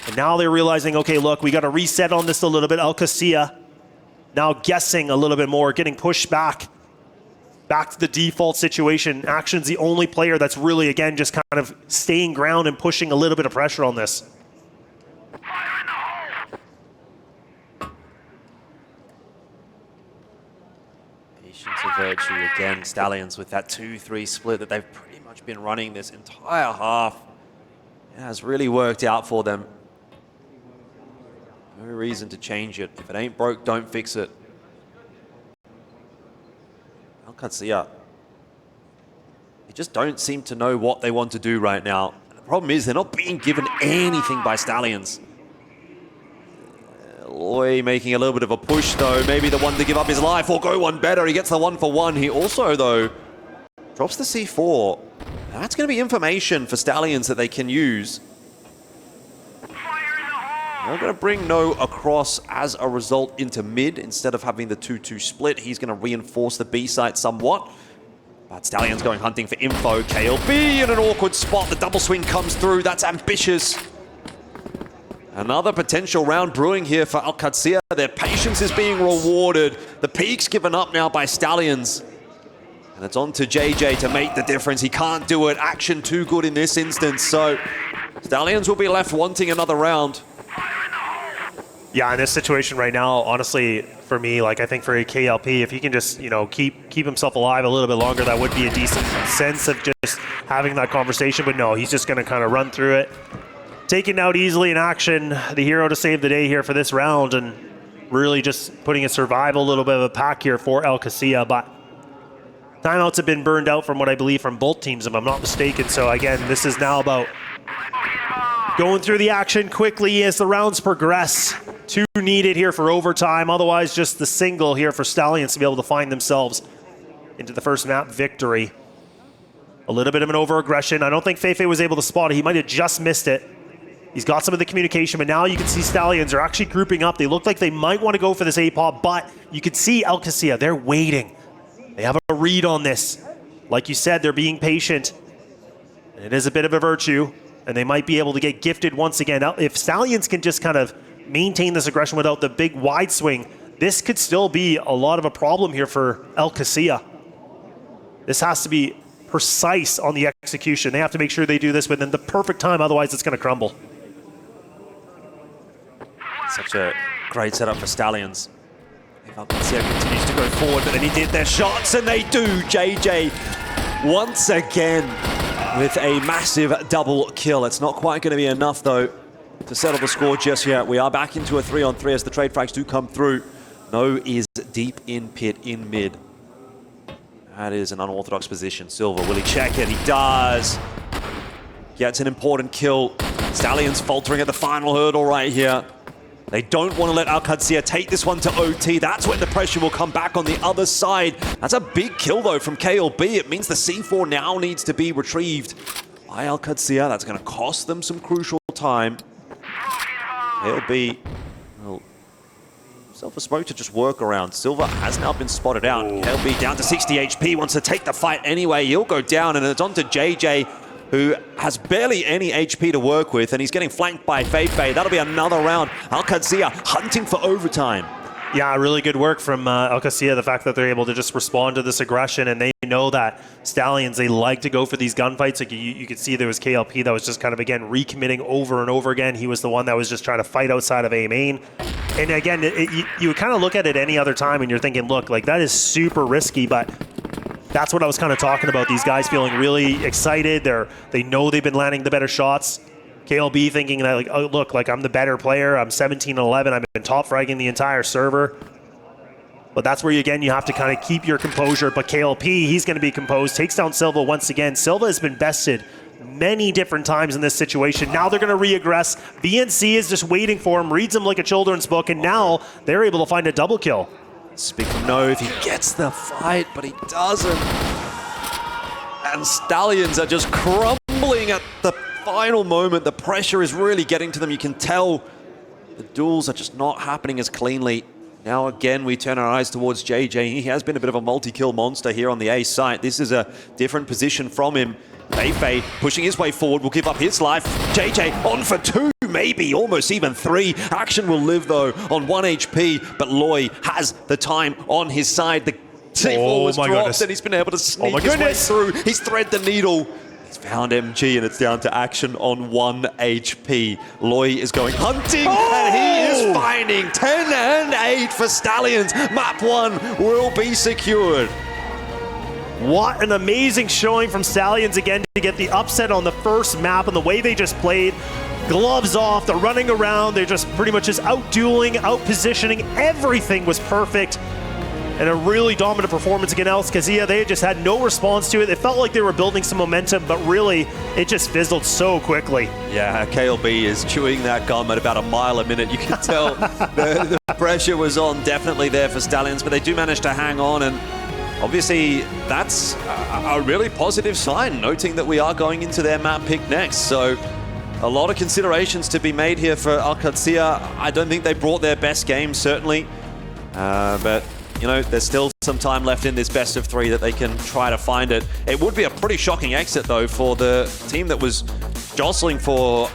And now they're realizing, okay, look, we got to reset on this a little bit. AlQadsiah now guessing a little bit more, getting pushed back to the default situation. Action's the only player that's really, again, just kind of staying ground and pushing a little bit of pressure on this. Patience of virtue again. Stallions with that 2-3 split that they've pretty much been running this entire half. It has really worked out for them. No reason to change it. If it ain't broke, don't fix it. AlQadsiah, they just don't seem to know what they want to do right now. The problem is they're not being given anything by Stallions. Loy making a little bit of a push though. Maybe the one to give up his life or go one better. He gets the 1-for-1. He also though drops the C4. That's going to be information for Stallions that they can use. They're going to bring No across as a result into mid instead of having the 2-2 split. He's going to reinforce the B site somewhat. But Stallions going hunting for info. KLB in an awkward spot. The double swing comes through. That's ambitious. Another potential round brewing here for AlQadsiah. Their patience is being rewarded. The peak's given up now by Stallions. And it's on to JJ to make the difference. He can't do it. Action too good in this instance. So Stallions will be left wanting another round. Yeah, in this situation right now, honestly, for me, like I think for a KLP, if he can just, you know, keep himself alive a little bit longer, that would be a decent sense of just having that conversation. But no, he's just going to kind of run through it. Taking out easily in action, the hero to save the day here for this round, and really just putting a survival, a little bit of a pack here for AlQadsiah. But timeouts have been burned out from what I believe from both teams, if I'm not mistaken. So again, this is now about going through the action quickly as the rounds progress. 2 needed here for overtime. Otherwise, just the single here for Stallions to be able to find themselves into the first map victory. A little bit of an over-aggression. I don't think Feifei was able to spot it. He might have just missed it. He's got some of the communication, but now you can see Stallions are actually grouping up. They look like they might want to go for this A-pop, but you can see AlQadsiah, they're waiting. They have a read on this. Like you said, they're being patient. It is a bit of a virtue, and they might be able to get gifted once again. Now, if Stallions can just kind of maintain this aggression without the big wide swing, this could still be a lot of a problem here for AlQadsiah. This has to be precise on the execution. They have to make sure they do this within the perfect time, otherwise it's going to crumble. Such a great setup for Stallions. If AlQadsiah continues to go forward, but then he did their shots, and they do. JJ once again with a massive double kill. It's not quite going to be enough, though, to settle the score just yet. We are back into a 3-on-3 as the trade frags do come through. No is deep in pit, in mid. That is an unorthodox position. Silver, will he check it? He does. Gets an important kill. Stallions faltering at the final hurdle right here. They don't want to let AlQadsiah take this one to OT. That's when the pressure will come back on the other side. That's a big kill, though, from KLB. It means the C4 now needs to be retrieved by AlQadsiah. That's going to cost them some crucial time. KLB, well, Silver spoke to just work around. Silver has now been spotted out. KLB down to 60 HP, wants to take the fight anyway. He'll go down, and it's on to JJ, who has barely any HP to work with, and he's getting flanked by Feifei. That'll be another round. AlQadsiah hunting for overtime. Yeah, really good work from AlQadsiah, the fact that they're able to just respond to this aggression, and they know that Stallions, they like to go for these gunfights. Like you could see there was KLP that was just kind of, again, recommitting over and over again. He was the one that was just trying to fight outside of A main. And again, you would kind of look at it any other time and you're thinking, look, like that is super risky, but that's what I was kind of talking about. These guys feeling really excited. They know they've been landing the better shots. KLB thinking that, like, oh, look, like I'm the better player. I'm 17-11. I've been top fragging the entire server. But that's where, again, you have to kind of keep your composure. But KLP, he's going to be composed. Takes down Silva once again. Silva has been bested many different times in this situation. Now they're going to re-aggress. VNC is just waiting for him, reads him like a children's book, and now they're able to find a double kill. Speak of no, if he gets the fight, but he doesn't. And Stallions are just crumbling at the final moment. The pressure is really getting to them. You can tell the duels are just not happening as cleanly. Now again, we turn our eyes towards JJ. He has been a bit of a multi-kill monster here on the A site. This is a different position from him. Feifei pushing his way forward, will give up his life. JJ on for 2, maybe almost even 3. Action will live though on 1 HP, but Loy has the time on his side. The C4 was dropped and he's been able to sneak his way through. He's thread the needle. He's found MG and it's down to Action on 1 HP. Loy is going hunting and he is finding 10 and 8 for Stallions. Map 1 will be secured. What an amazing showing from Stallions again to get the upset on the first map, and the way they just played. Gloves off, they're running around, they're just pretty much just out-dueling, out-positioning. Everything was perfect. And a really dominant performance against AlQadsiah. They just had no response to it. It felt like they were building some momentum, but really, it just fizzled so quickly. Yeah, KLB is chewing that gum at about a mile a minute. You can tell the pressure was on, definitely there for Stallions, but they do manage to hang on, and obviously, that's a really positive sign, noting that we are going into their map pick next. So a lot of considerations to be made here for AlQadsiah. I don't think they brought their best game, certainly. But, you know, there's still some time left in this best of 3 that they can try to find it. It would be a pretty shocking exit, though, for the team that was jostling for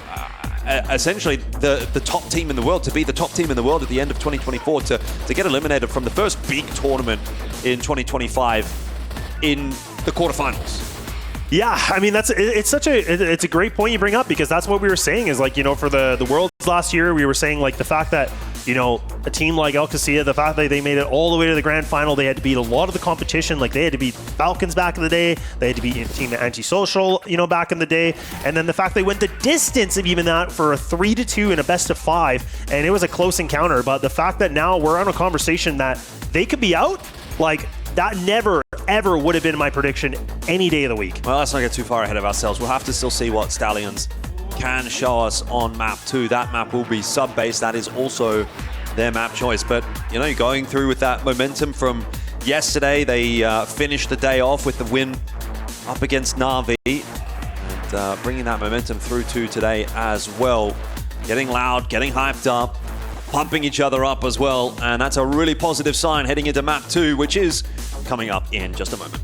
essentially the top team in the world, to be the top team in the world at the end of 2024, to get eliminated from the first big tournament in 2025 in the quarterfinals. Yeah, I mean, it's a great point you bring up, because that's what we were saying is, like, you know, for the Worlds last year, we were saying, like, the fact that, you know, a team like AlQadsiah, the fact that they made it all the way to the grand final, they had to beat a lot of the competition. Like, they had to beat Falcons back in the day, they had to beat Team Antisocial, you know, back in the day, and then the fact they went the distance of even that for a 3-2 in a best of 5, and it was a close encounter. But the fact that now we're on a conversation that they could be out, like, that never, ever would have been my prediction any day of the week. Well, let's not get too far ahead of ourselves. We'll have to still see what Stallions can show us on map 2. That map will be sub-base. That is also their map choice. But, you know, going through with that momentum from yesterday, they finished the day off with the win up against Na'Vi, and bringing that momentum through to today as well. Getting loud, getting hyped up, pumping each other up as well, and that's a really positive sign heading into map 2, which is coming up in just a moment.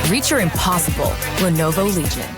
Reach your impossible, Lenovo Legion.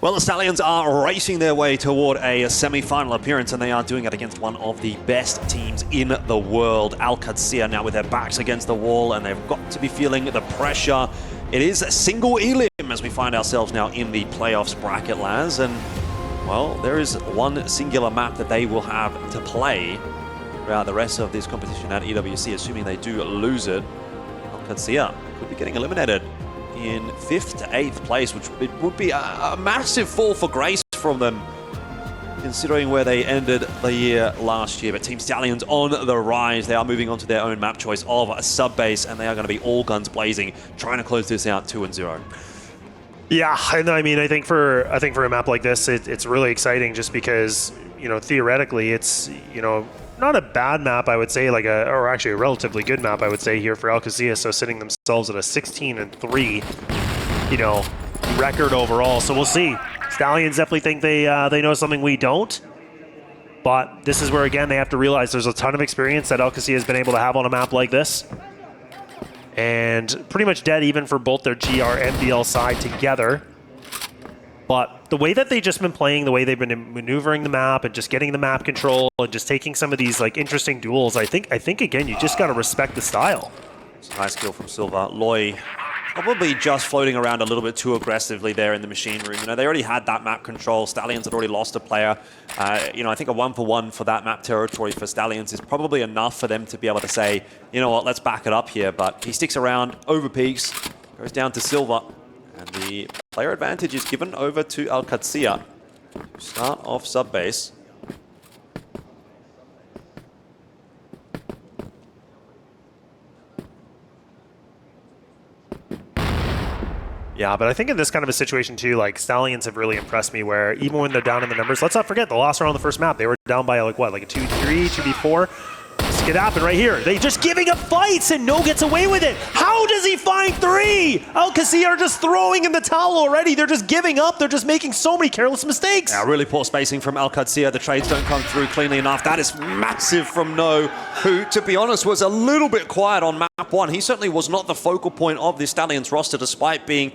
Well, the Stallions are racing their way toward a semi-final appearance, and they are doing it against one of the best teams in the world. AlQadsiah now with their backs against the wall, and they've got to be feeling the pressure. It is a single elim as we find ourselves now in the playoffs bracket, Laz, and well, there is one singular map that they will have to play throughout the rest of this competition at EWC, assuming they do lose it. AlQadsiah could be getting eliminated in 5th to 8th place, which it would be a massive fall for grace from them, considering where they ended the year last year. But Team Stallions on the rise. They are moving on to their own map choice of a sub-base, and they are going to be all guns blazing, trying to close this out 2-0. Yeah, and I mean, I think for a map like this, it's really exciting just because, you know, theoretically, it's, you know, not a bad map, I would say, or actually a relatively good map, I would say, here for AlQadsiah. So sitting themselves at a 16-3, you know, record overall. So we'll see. Stallions definitely think they know something we don't. But this is where, again, they have to realize there's a ton of experience that AlQadsiah has been able to have on a map like this. And pretty much dead even for both their GR and BL side together. But the way that they've just been playing, the way they've been maneuvering the map and just getting the map control and just taking some of these like interesting duels, I think again, you just got to respect the style. It's a nice kill from Silva. Loy probably just floating around a little bit too aggressively there in the machine room. You know, they already had that map control. Stallions had already lost a player. You know, I think a 1-for-1 for that map territory for Stallions is probably enough for them to be able to say, you know what, let's back it up here. But he sticks around, over peaks, goes down to Silva. And the player advantage is given over to AlQadsiah to start off sub-base. Yeah, but I think in this kind of a situation too, like Stallions have really impressed me where even when they're down in the numbers, let's not forget the last round on the first map, they were down by like what, like a 2-3, 2v4? This could happen right here. They just giving up fights and No gets away with it. How does he find 3? AlQadsiah are just throwing in the towel already. They're just giving up. They're just making so many careless mistakes. Yeah, really poor spacing from AlQadsiah. The trades don't come through cleanly enough. That is massive from No, who, to be honest, was a little bit quiet on map 1. He certainly was not the focal point of the Stallions roster, despite being,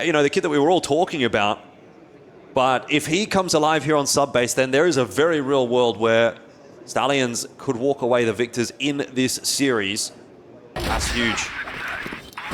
you know, the kid that we were all talking about. But if he comes alive here on sub-base, then there is a very real world where Stallions could walk away the victors in this series. That's huge.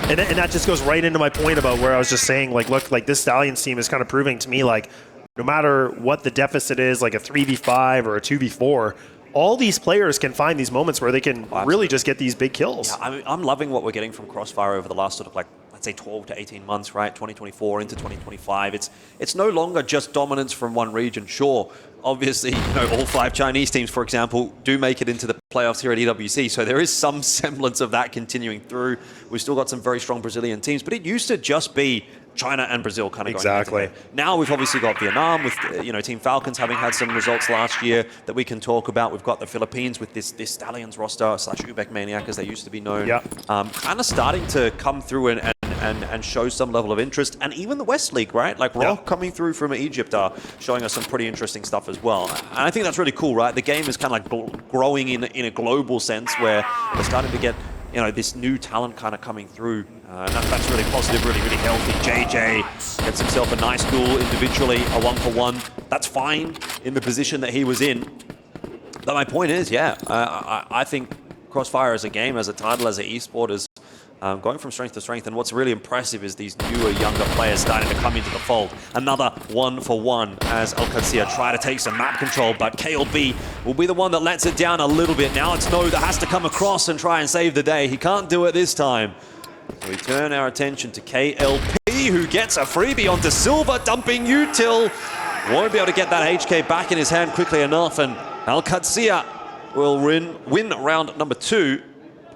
And that just goes right into my point about where I was just saying, like, look, like this Stallions team is kind of proving to me, like, no matter what the deficit is, like a 3v5 or a 2v4, all these players can find these moments where they can really just get these big kills. Yeah, I'm loving what we're getting from CROSSFIRE over the last sort of like, let's say 12 to 18 months, right? 2024 into 2025. It's no longer just dominance from one region. Sure, obviously, you know, all 5 Chinese teams, for example, do make it into the playoffs here at EWC. So there is some semblance of that continuing through. We've still got some very strong Brazilian teams, but it used to just be China and Brazil kind of going into it. Now we've obviously got Vietnam with, you know, Team Falcons having had some results last year that we can talk about. We've got the Philippines with this Stallions roster / Ubek Maniac as they used to be known. Yeah. Kind of starting to come through and show some level of interest. And even the West League, right? Like Rock coming through from Egypt are showing us some pretty interesting stuff as well. And I think that's really cool, right? The game is kind of like growing in a global sense where we're starting to get, you know, this new talent kind of coming through. And that's really positive, really, really healthy. JJ gets himself a nice duel individually, a 1-for-1. That's fine in the position that he was in. But my point is, yeah, I think CROSSFIRE as a game, as a title, as an esport is going from strength to strength. And what's really impressive is these newer, younger players starting to come into the fold. Another 1-for-1 as AlQadsiah try to take some map control, but KLB will be the one that lets it down a little bit. Now it's No that has to come across and try and save the day. He can't do it this time. So we turn our attention to KLP, who gets a freebie onto Silva, dumping Util. Won't be able to get that HK back in his hand quickly enough, and AlQadsiah will win round number 2.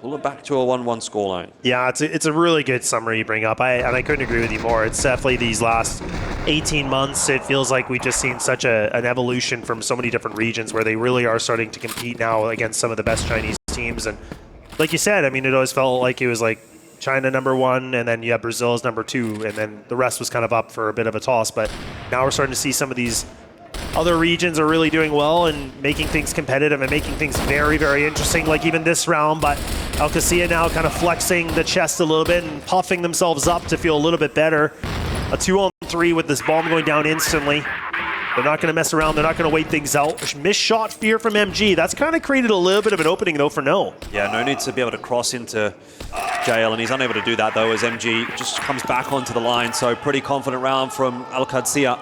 Pull it back to a 1-1 scoreline. Yeah, it's a really good summary you bring up, and I couldn't agree with you more. It's definitely these last 18 months, it feels like we've just seen such an evolution from so many different regions where they really are starting to compete now against some of the best Chinese teams. And like you said, I mean, it always felt like it was like China #1, and then you have Brazil as #2, and then the rest was kind of up for a bit of a toss. But now we're starting to see some of these other regions are really doing well and making things competitive and making things very, very interesting, like even this round. But AlQadsiah now kind of flexing the chest a little bit and puffing themselves up to feel a little bit better. a 2-on-3 with this bomb going down instantly. They're not going to mess around. They're not going to wait things out. Missed shot fear from MG. That's kind of created a little bit of an opening, though, for No. Yeah, No needs to be able to cross into JL, and he's unable to do that, though, as MG just comes back onto the line. So pretty confident round from AlQadsiah.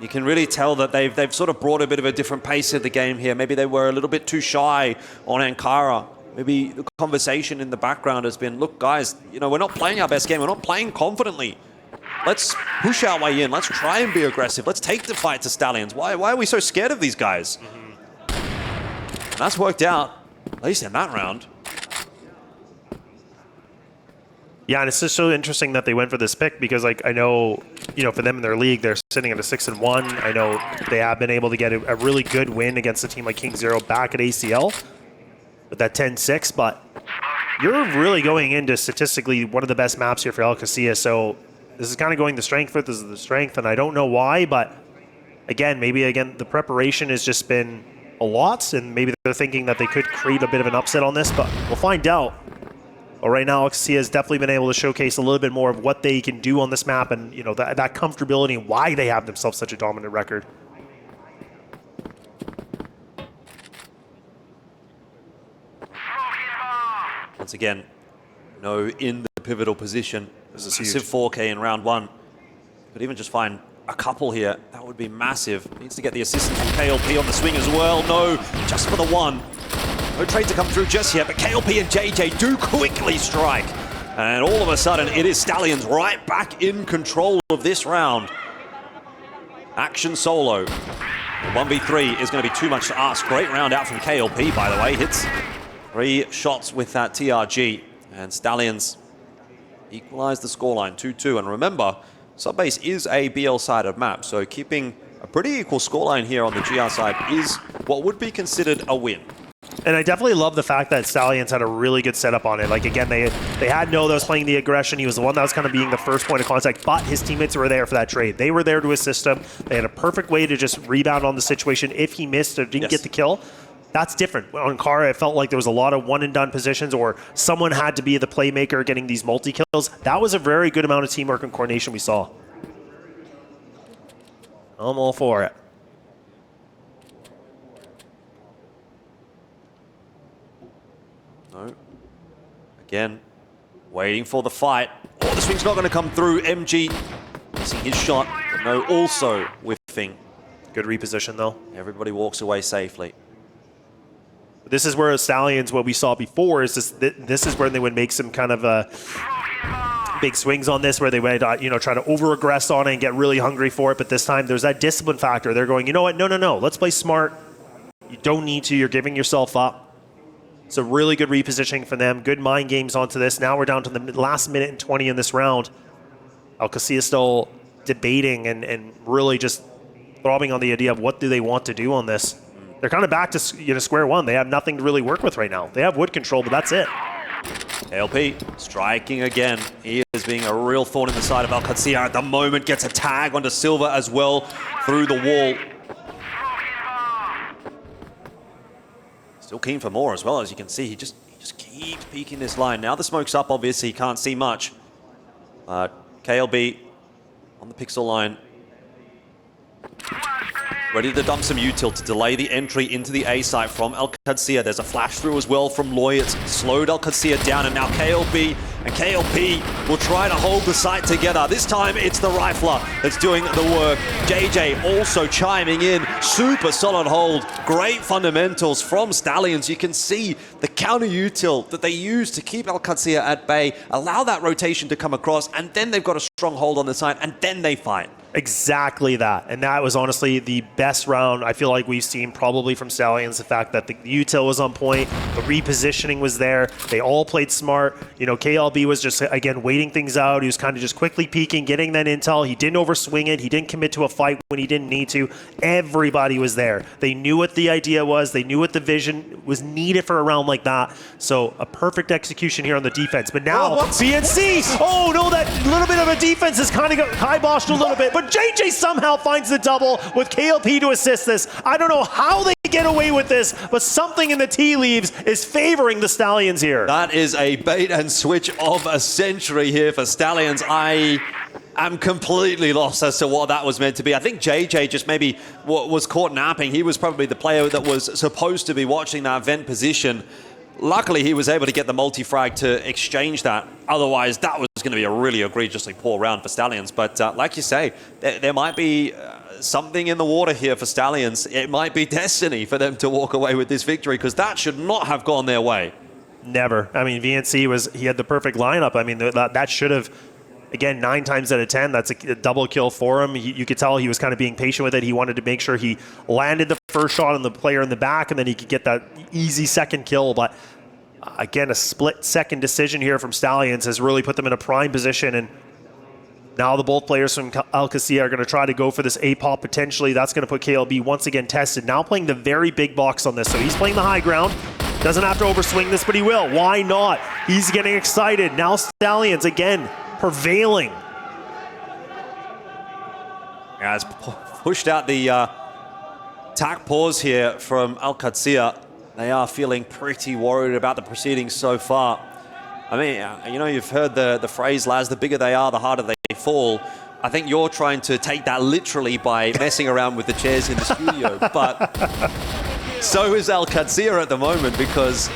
You can really tell that they've sort of brought a bit of a different pace to the game here. Maybe they were a little bit too shy on Ankara. Maybe the conversation in the background has been, look, guys, you know, we're not playing our best game. We're not playing confidently. Let's push our way in. Let's try and be aggressive. Let's take the fight to Stallions. Why are we so scared of these guys? And that's worked out, at least in that round. Yeah, and it's just so interesting that they went for this pick because, like, I know, you know, for them in their league, they're sitting at a 6-1. I know they have been able to get a really good win against a team like KINGZERO back at ACL with that 10-6, but you're really going into statistically one of the best maps here for AlQadsiah, so this is kind of going the strength for this is the strength, and I don't know why, but again, maybe the preparation has just been a lot, and maybe they're thinking that they could create a bit of an upset on this, but we'll find out. But right now, AlQadsiah has definitely been able to showcase a little bit more of what they can do on this map, and you know that comfortability and why they have themselves such a dominant record. Once again, No in the pivotal position. This is Massive 4K in round 1. Could even just find a couple here. That would be massive. Needs to get the assistance from KLP on the swing as well. No, just for the one. No trade to come through just yet, but KLP and JJ do quickly strike. And all of a sudden, it is Stallions right back in control of this round. Action solo. 1v3 is going to be too much to ask. Great round out from KLP, by the way. Hits 3 shots with that TRG. And Stallions equalize the scoreline 2-2. And remember, Subbase is a BL-sided map, so keeping a pretty equal scoreline here on the GR side is what would be considered a win. And I definitely love the fact that Stallions had a really good setup on it. Like, again, they had No that was playing the aggression. He was the one that was kind of being the first point of contact, but his teammates were there for that trade. They were there to assist him. They had a perfect way to just rebound on the situation if he missed or didn't get the kill. That's different. On Kara, it felt like there was a lot of one-and-done positions, or someone had to be the playmaker getting these multi-kills. That was a very good amount of teamwork and coordination we saw. I'm all for it. No. Again, waiting for the fight. Oh, the swing's not going to come through. MG missing his shot, but No also whiffing. Good reposition, though. Everybody walks away safely. This is where Stallions, what we saw before, is this is where they would make some kind of big swings on this, where they would try to over-aggress on it and get really hungry for it. But this time, there's that discipline factor. They're going, you know what? No. Let's play smart. You don't need to. You're giving yourself up. So really good repositioning for them. Good mind games onto this. Now we're down to the last minute and 20 in this round. AlQadsiah still debating and really just throbbing on the idea of what do they want to do on this. They're kind of back to square one. They have nothing to really work with right now. They have wood control, but that's it. KLP striking again. He is being a real thorn in the side of AlQadsiah at the moment. Gets a tag onto Silver as well through the wall. Still keen for more as well, as you can see. He just keeps peeking this line. Now the smoke's up, obviously. He can't see much. But KLB on the pixel line. Ready to dump some util to delay the entry into the A site from AlQadsiah. There's a flash through as well from Loy. It's slowed AlQadsiah down, and now KLP will try to hold the site together. This time it's the Rifler that's doing the work. JJ also chiming in. Super solid hold. Great fundamentals from Stallions. You can see the counter util that they use to keep AlQadsiah at bay, allow that rotation to come across, and then they've got a strong hold on the site, and then they fight. Exactly that. And that was honestly the best round I feel like we've seen probably from Stallions. The fact that the util was on point, the repositioning was there. They all played smart. KLB was just, again, waiting things out. He was kind of just quickly peeking, getting that intel. He didn't overswing it. He didn't commit to a fight when he didn't need to. Everybody was there. They knew what the idea was. They knew what the vision was needed for a round like that. So a perfect execution here on the defense. But now, BNC! Oh, no, that little bit of a defense has kind of got kiboshed a little bit. But JJ somehow finds the double with KLP to assist this. I don't know how they get away with this, but something in the tea leaves is favoring the Stallions here. That is a bait and switch of a century here for Stallions. I am completely lost as to what that was meant to be. I think JJ just maybe was caught napping. He was probably the player that was supposed to be watching that vent position. Luckily, he was able to get the multi-frag to exchange that. Otherwise, that was going to be a really egregiously poor round for Stallions. But like you say, there might be something in the water here for Stallions. It might be destiny for them to walk away with this victory, because that should not have gone their way. Never. I mean, VNC he had the perfect lineup. I mean, that should have, again, 9 times out of 10, that's a double kill for him. You could tell he was kind of being patient with it. He wanted to make sure he landed the first shot on the player in the back, and then he could get that easy second kill. But again, a split-second decision here from Stallions has really put them in a prime position. And now the both players from AlQadsiah are going to try to go for this A-pop potentially. That's going to put KLB once again tested. Now playing the very big box on this. So he's playing the high ground. Doesn't have to overswing this, but he will. Why not? He's getting excited. Now Stallions, again, prevailing. Yeah, it's pushed out the attack pause here from AlQadsiah. They are feeling pretty worried about the proceedings so far. I mean, you know, you've heard the phrase, Laz, the bigger they are, the harder they fall. I think you're trying to take that literally by messing around with the chairs in the studio, but so is AlQadsiah at the moment, because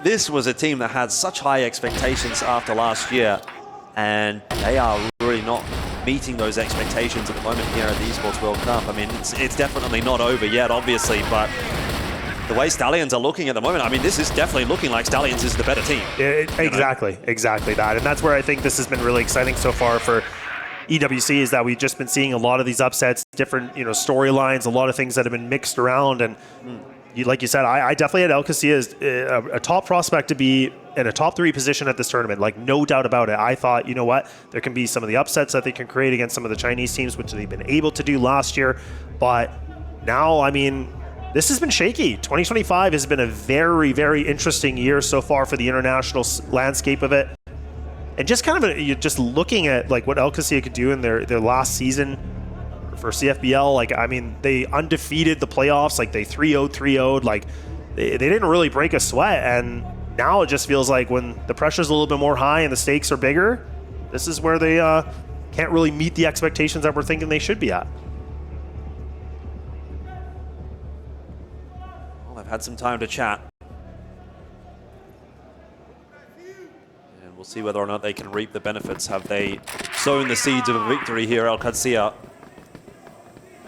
this was a team that had such high expectations after last year, and they are really not meeting those expectations at the moment here at the Esports World Cup. I mean, it's definitely not over yet, obviously, but the way Stallions are looking at the moment, I mean, this is definitely looking like Stallions is the better team. Exactly that. And that's where I think this has been really exciting so far for EWC, is that we've just been seeing a lot of these upsets, different, you know, storylines, a lot of things that have been mixed around. And like you said, I definitely had AlQadsiah as a top prospect to be in a top 3 position at this tournament, like no doubt about it. I thought, you know what, there can be some of the upsets that they can create against some of the Chinese teams, which they've been able to do last year. But now, I mean, this has been shaky. 2025 has been a very, very interesting year so far for the international landscape of it. And just kind of just looking at like what AlQadsiah could do in their last season for CFBL, like, I mean, they undefeated the playoffs, like they 3-0'd, like they didn't really break a sweat. And now it just feels like when the pressure's a little bit more high and the stakes are bigger, this is where they can't really meet the expectations that we're thinking they should be at. I've had some time to chat. And we'll see whether or not they can reap the benefits. Have they sown the seeds of a victory here, AlQadsiah?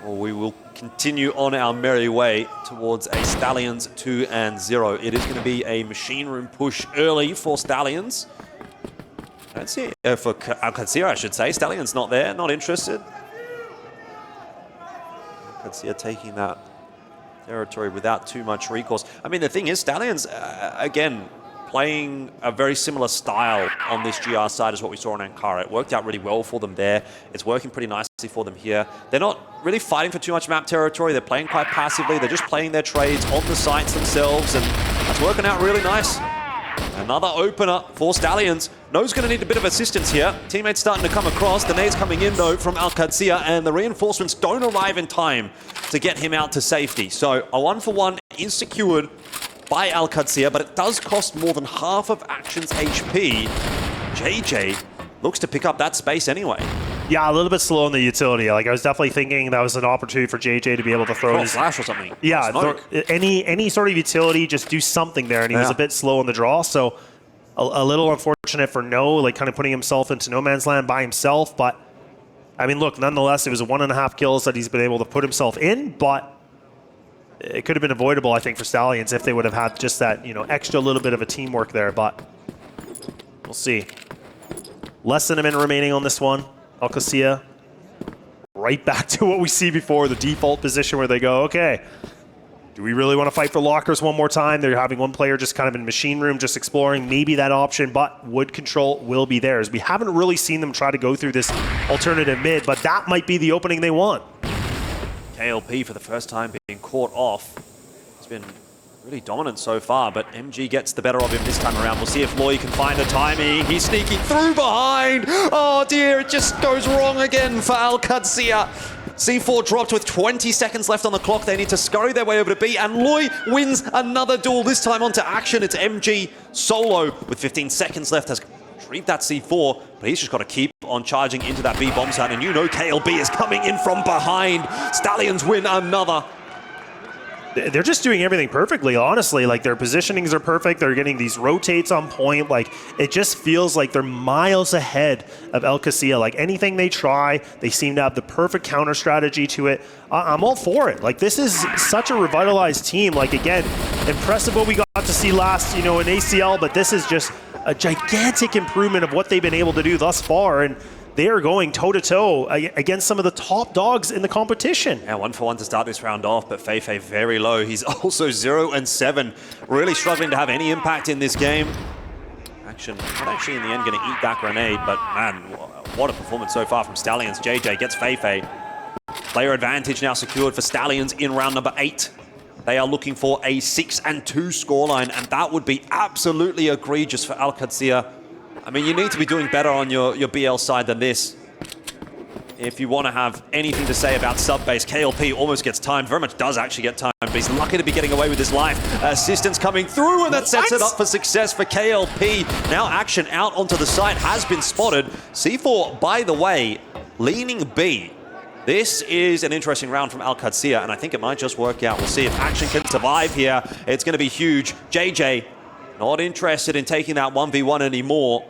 Or we will continue on our merry way towards a Stallions 2-0. It is going to be a machine room push early for Stallions. I don't see it. For AlQadsiah, I should say. Stallions not there, not interested. AlQadsiah taking that territory without too much recourse. I mean, the thing is, Stallions, again, playing a very similar style on this GR side as what we saw in Ankara. It worked out really well for them there. It's working pretty nicely for them here. They're not really fighting for too much map territory. They're playing quite passively. They're just playing their trades on the sites themselves, and that's working out really nice. Another opener for Stallions. No's going to need a bit of assistance here. Teammates starting to come across. The nades coming in, though, from AlQadsiah, and the reinforcements don't arrive in time to get him out to safety. So a 1-for-1 is secured by AlQadsiah, but it does cost more than half of Action's HP. JJ looks to pick up that space anyway. Yeah, a little bit slow in the utility. Like, I was definitely thinking that was an opportunity for JJ to be able to throw his flash or something. Yeah, any sort of utility, just do something there, and he was a bit slow in the draw. So a little unfortunate for No, like kind of putting himself into no man's land by himself. But I mean, look, nonetheless, it was a 1.5 kills that he's been able to put himself in, but it could have been avoidable, I think, for Stallions if they would have had just that, you know, extra little bit of a teamwork there. But we'll see. Less than a minute remaining on this one. AlQadsiah right back to what we see before, the default position where they go, okay, do we really want to fight for lockers one more time? They're having one player just kind of in machine room, just exploring maybe that option, but wood control will be theirs. We haven't really seen them try to go through this alternative mid, but that might be the opening they want. KLP for the first time being caught off. It's been really dominant so far, but MG gets the better of him this time around. We'll see if Loy can find the timing. He's sneaking through behind. Oh dear, it just goes wrong again for AlQadsiah. C4 dropped with 20 seconds left on the clock. They need to scurry their way over to B, and Loy wins another duel, this time onto Action. It's MG solo with 15 seconds left, has retrieved that C4, but he's just got to keep on charging into that B bomb site, and you know KLB is coming in from behind. Stallions win another. They're just doing everything perfectly, honestly. Like, their positionings are perfect. They're getting these rotates on point. Like, it just feels like they're miles ahead of AlQadsiah. Like, anything they try, they seem to have the perfect counter strategy to it. I'm all for it. Like, this is such a revitalized team. Like, again, impressive what we got to see last, in ACL, but this is just a gigantic improvement of what they've been able to do thus far. And they are going toe-to-toe against some of the top dogs in the competition. Yeah, 1-for-1 to start this round off, but Feifei very low. He's also 0-7, really struggling to have any impact in this game. Action not actually in the end going to eat that grenade, but man, what a performance so far from Stallions. JJ gets Feifei. Player advantage now secured for Stallions in round number 8. They are looking for a 6-2 scoreline, and that would be absolutely egregious for AlQadsiah. I mean, you need to be doing better on your BL side than this. If you want to have anything to say about sub-base, KLP almost gets timed, very much does actually get timed, but he's lucky to be getting away with his life. Assistance coming through, and that sets it up for success for KLP. Now Action out onto the side has been spotted. C4, by the way, leaning B. This is an interesting round from AlQadsiah, and I think it might just work out. We'll see if Action can survive here. It's going to be huge. JJ, not interested in taking that 1v1 anymore.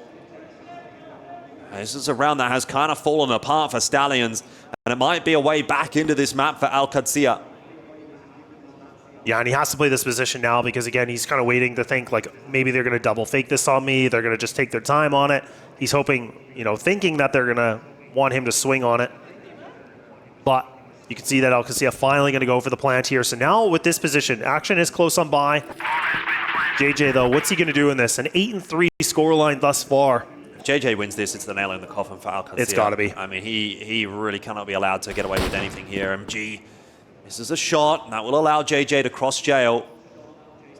This is a round that has kind of fallen apart for Stallions, and it might be a way back into this map for AlQadsiah. Yeah, and he has to play this position now because, again, he's kind of waiting to think, like, maybe they're going to double fake this on me. They're going to just take their time on it. He's hoping, thinking that they're going to want him to swing on it. But you can see that AlQadsiah finally going to go for the plant here. So now with this position, Action is close on by. JJ, though, what's he going to do in this? An 8-3 scoreline thus far. JJ wins this, it's the nail in the coffin for AlQadsiah. It's got to be. I mean, he really cannot be allowed to get away with anything here. MG, this is a shot, and that will allow JJ to cross jail.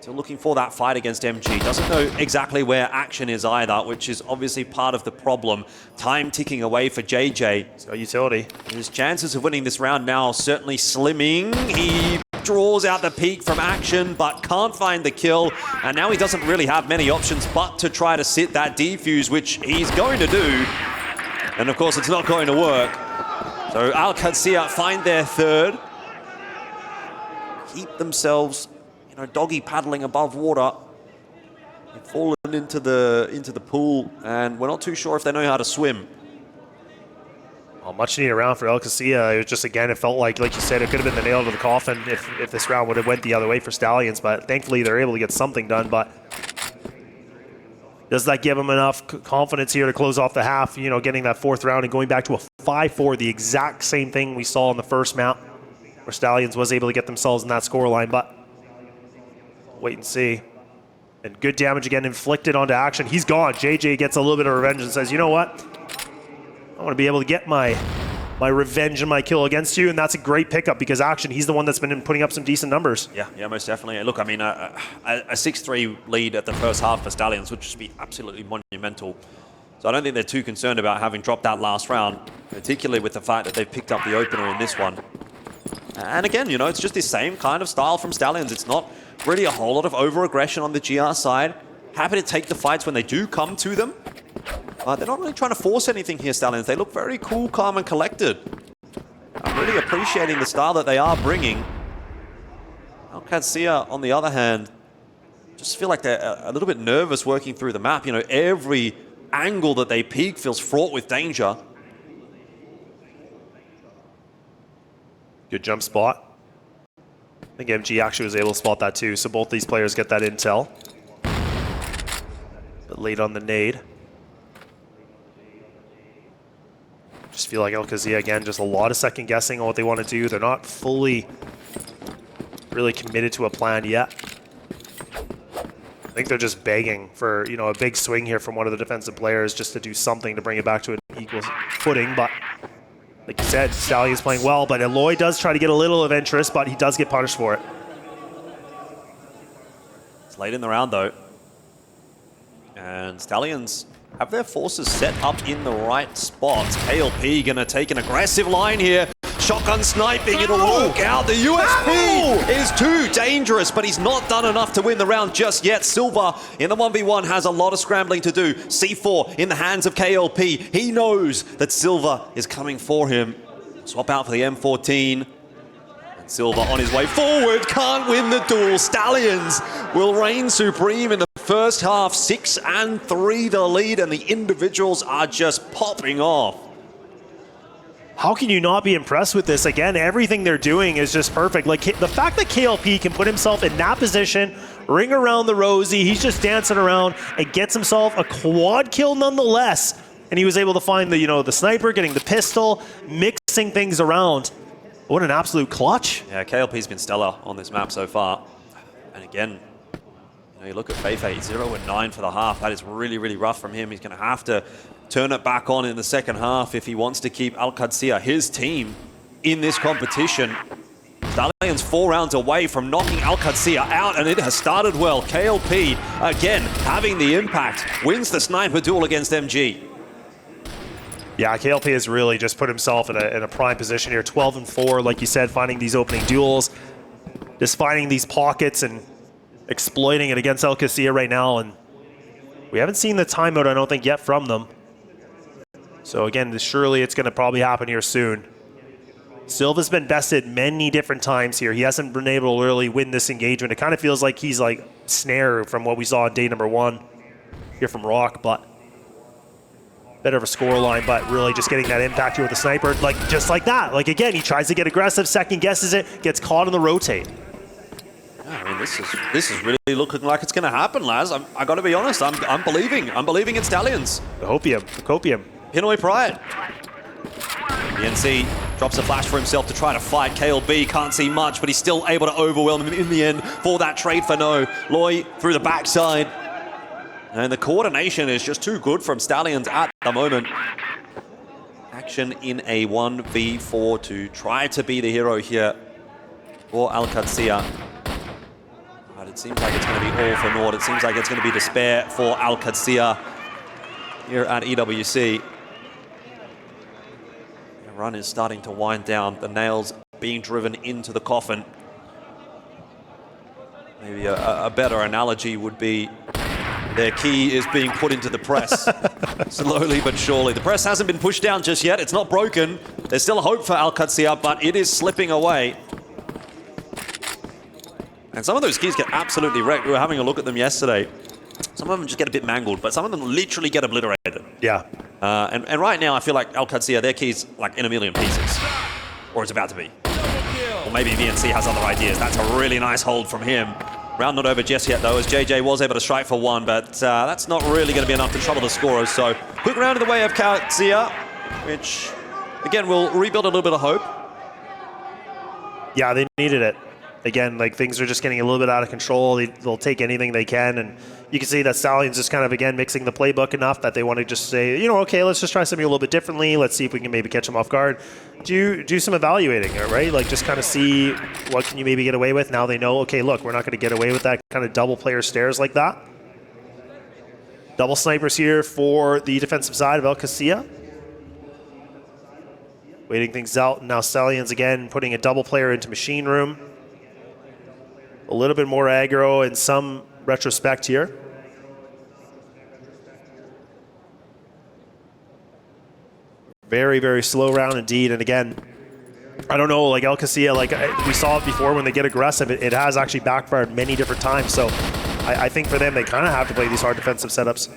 Still looking for that fight against MG. Doesn't know exactly where Action is either, which is obviously part of the problem. Time ticking away for JJ. He's got utility. His chances of winning this round now certainly slimming. He draws out the peak from Action, but can't find the kill. And now he doesn't really have many options but to try to sit that defuse, which he's going to do. And of course, it's not going to work. So AlQadsiah find their third. Keep themselves, doggy paddling above water. They've fallen into the pool, and we're not too sure if they know how to swim. Well, much needed round for AlQadsiah. It was just, again, it felt like you said, it could have been the nail to the coffin if this round would have went the other way for Stallions. But thankfully, they're able to get something done. But does that give them enough confidence here to close off the half? Getting that fourth round and going back to a 5-4, the exact same thing we saw in the first map, where Stallions was able to get themselves in that scoreline. But wait and see. And good damage again inflicted onto Action. He's gone. JJ gets a little bit of revenge and says, you know what? I want to be able to get my revenge and my kill against you, and that's a great pickup because Action, he's the one that's been putting up some decent numbers. Yeah, most definitely. Look, I mean, a 6-3 lead at the first half for Stallions would just be absolutely monumental. So I don't think they're too concerned about having dropped that last round, particularly with the fact that they've picked up the opener in this one. And again, it's just the same kind of style from Stallions. It's not really a whole lot of over-aggression on the GR side. Happy to take the fights when they do come to them. They're not really trying to force anything here, Stallions. They look very cool, calm, and collected. I'm really appreciating the style that they are bringing. AlQadsiah, on the other hand, just feel like they're a little bit nervous working through the map. Every angle that they peek feels fraught with danger. Good jump spot. I think MG actually was able to spot that too, so both these players get that intel. But late on the nade. Just feel like AlQadsiah, again, just a lot of second guessing on what they want to do. They're not fully really committed to a plan yet. I think they're just begging for, a big swing here from one of the defensive players just to do something to bring it back to an equal footing. But like you said, Stallions playing well, but Eloy does try to get a little of interest, but he does get punished for it. It's late in the round, though. And Stallions have their forces set up in the right spots. KLP going to take an aggressive line here. Shotgun sniping, it'll work out. The USP is too dangerous, but he's not done enough to win the round just yet. Silva in the 1v1 has a lot of scrambling to do. C4 in the hands of KLP. He knows that Silva is coming for him. Swap out for the M14. And Silva on his way forward, can't win the duel. Stallions will reign supreme in the first half. 6-3 the lead, and the individuals are just popping off. How can you not be impressed with this? Again, everything they're doing is just perfect. Like the fact that KLP can put himself in that position, ring around the rosy, he's just dancing around and gets himself a quad kill nonetheless. And he was able to find the, the sniper, getting the pistol, mixing things around. What an absolute clutch. Yeah, KLP's been stellar on this map so far. And again, you look at Feifei, 0-9 for the half. That is really, really rough from him. He's going to have to turn it back on in the second half if he wants to keep AlQadsiah, his team, in this competition. Stallions 4 rounds away from knocking AlQadsiah out, and it has started well. KLP, again, having the impact, wins the sniper duel against MG. Yeah, KLP has really just put himself in a prime position here. 12-4, like you said, finding these opening duels, just finding these pockets and exploiting it against AlQadsiah right now. And we haven't seen the timeout, I don't think, yet from them. So again, surely it's going to probably happen here soon. Silva's been bested many different times here. He hasn't been able to really win this engagement. It kind of feels like he's like Snare from what we saw on day number 1 here from Rock, but better of a score line, but really just getting that impact here with the sniper, like just like that. Like again, he tries to get aggressive, second guesses it, gets caught on the rotate. I mean, this is really looking like it's going to happen, Laz. I got to be honest. I'm believing. I'm believing in Stallions. Copium. Pinoy Pride. BNC drops a flash for himself to try to fight. KLB can't see much, but he's still able to overwhelm him in the end for that trade for no. Loy through the backside. And the coordination is just too good from Stallions at the moment. Action in a 1v4 to try to be the hero here for AlQadsiah. But it seems like it's going to be all for naught. It seems like it's going to be despair for AlQadsiah here at EWC. The run is starting to wind down. The nails being driven into the coffin. Maybe a better analogy would be their key is being put into the press, slowly but surely. The press hasn't been pushed down just yet. It's not broken. There's still a hope for AlQadsiah, but it is slipping away. And some of those keys get absolutely wrecked. We were having a look at them yesterday. Some of them just get a bit mangled, but some of them literally get obliterated. Yeah. And right now, I feel like AlQadsiah, their key's like in a million pieces. Or it's about to be. Or maybe VNC has other ideas. That's a really nice hold from him. Round not over just yet, though, as JJ was able to strike for 1, but that's not really going to be enough to trouble the scorers. So, quick round in the way of AlQadsiah, which, again, will rebuild a little bit of hope. Yeah, they needed it. Again, like things are just getting a little bit out of control. They'll take anything they can, and you can see that Stallions is kind of, again, mixing the playbook enough that they want to just say, okay, let's just try something a little bit differently. Let's see if we can maybe catch them off guard. Do some evaluating, right? Like just kind of see what can you maybe get away with. Now they know, okay, look, we're not going to get away with that kind of double player stairs like that. Double snipers here for the defensive side of AlQadsiah. Waiting things out. Now Stallions again putting a double player into machine room. A little bit more aggro in some retrospect here. Very, very slow round indeed. And again, I don't know, like AlQadsiah, like we saw it before when they get aggressive, it has actually backfired many different times. So I think for them, they kind of have to play these hard defensive setups.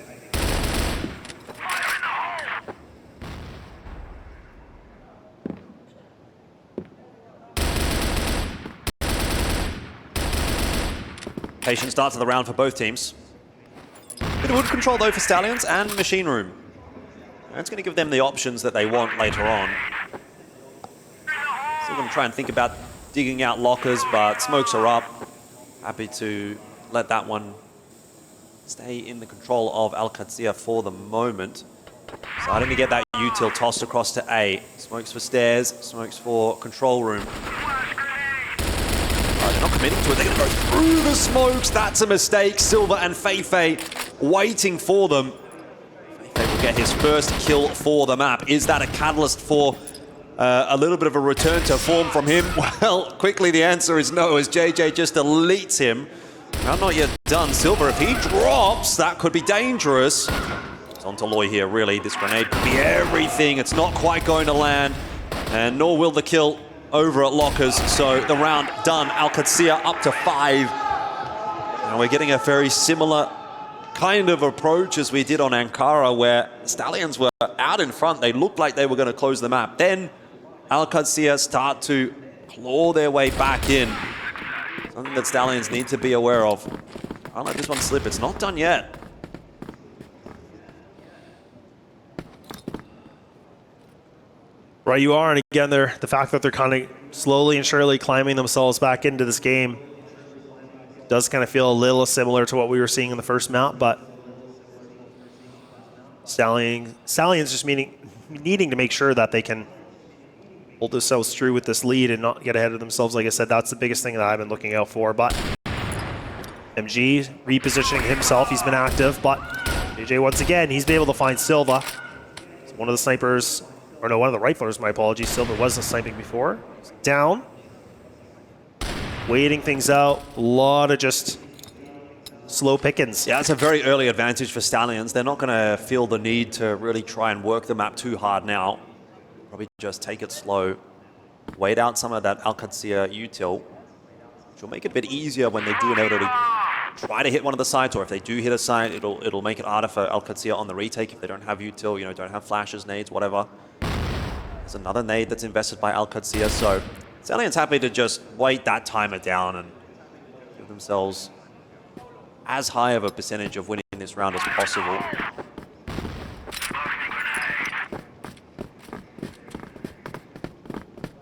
Patient start to the round for both teams. Bit of wood control though for Stallions and Machine Room. That's going to give them the options that they want later on. Still going to try and think about digging out lockers, but smokes are up. Happy to let that one stay in the control of AlQadsiah for the moment. Starting to get that util tossed across to A. Smokes for stairs, smokes for control room. They're not committing to it. They're going to go through the smokes. That's a mistake. Silva and Feifei waiting for them. Feifei will get his first kill for the map. Is that a catalyst for a little bit of a return to form from him? Well, quickly the answer is no, as JJ just deletes him. I'm not yet done. Silver, if he drops, that could be dangerous. It's on to Loy here, really. This grenade could be everything. It's not quite going to land, and nor will the kill over at Lockers. So the round done. AlQadsiah up to 5. And we're getting a very similar kind of approach as we did on Ankara, where Stallions were out in front. They looked like they were going to close the map. Then AlQadsiah start to claw their way back in. Something that Stallions need to be aware of. I'll let this one slip. It's not done yet. Right, you are, and again, the fact that they're kind of slowly and surely climbing themselves back into this game does kind of feel a little similar to what we were seeing in the first map, but Stallions just needing to make sure that they can hold themselves true with this lead and not get ahead of themselves. Like I said, that's the biggest thing that I've been looking out for, but MG repositioning himself. He's been active, but JJ, once again, he's been able to find Silva. It's one of the snipers, or no, one of the riflers, my apologies. Silva wasn't sniping before. He's down. Waiting things out. A lot of just slow pickings. Yeah, it's a very early advantage for Stallions. They're not going to feel the need to really try and work the map too hard now. Probably just take it slow. Wait out some of that AlQadsiah util, which will make it a bit easier when they do inevitably try to hit one of the sides, or if they do hit a side, it'll make it harder for AlQadsiah on the retake if they don't have util, don't have flashes, nades, whatever. There's another nade that's invested by AlQadsiah, so Stallions happy to just wait that timer down and give themselves as high of a percentage of winning this round as possible.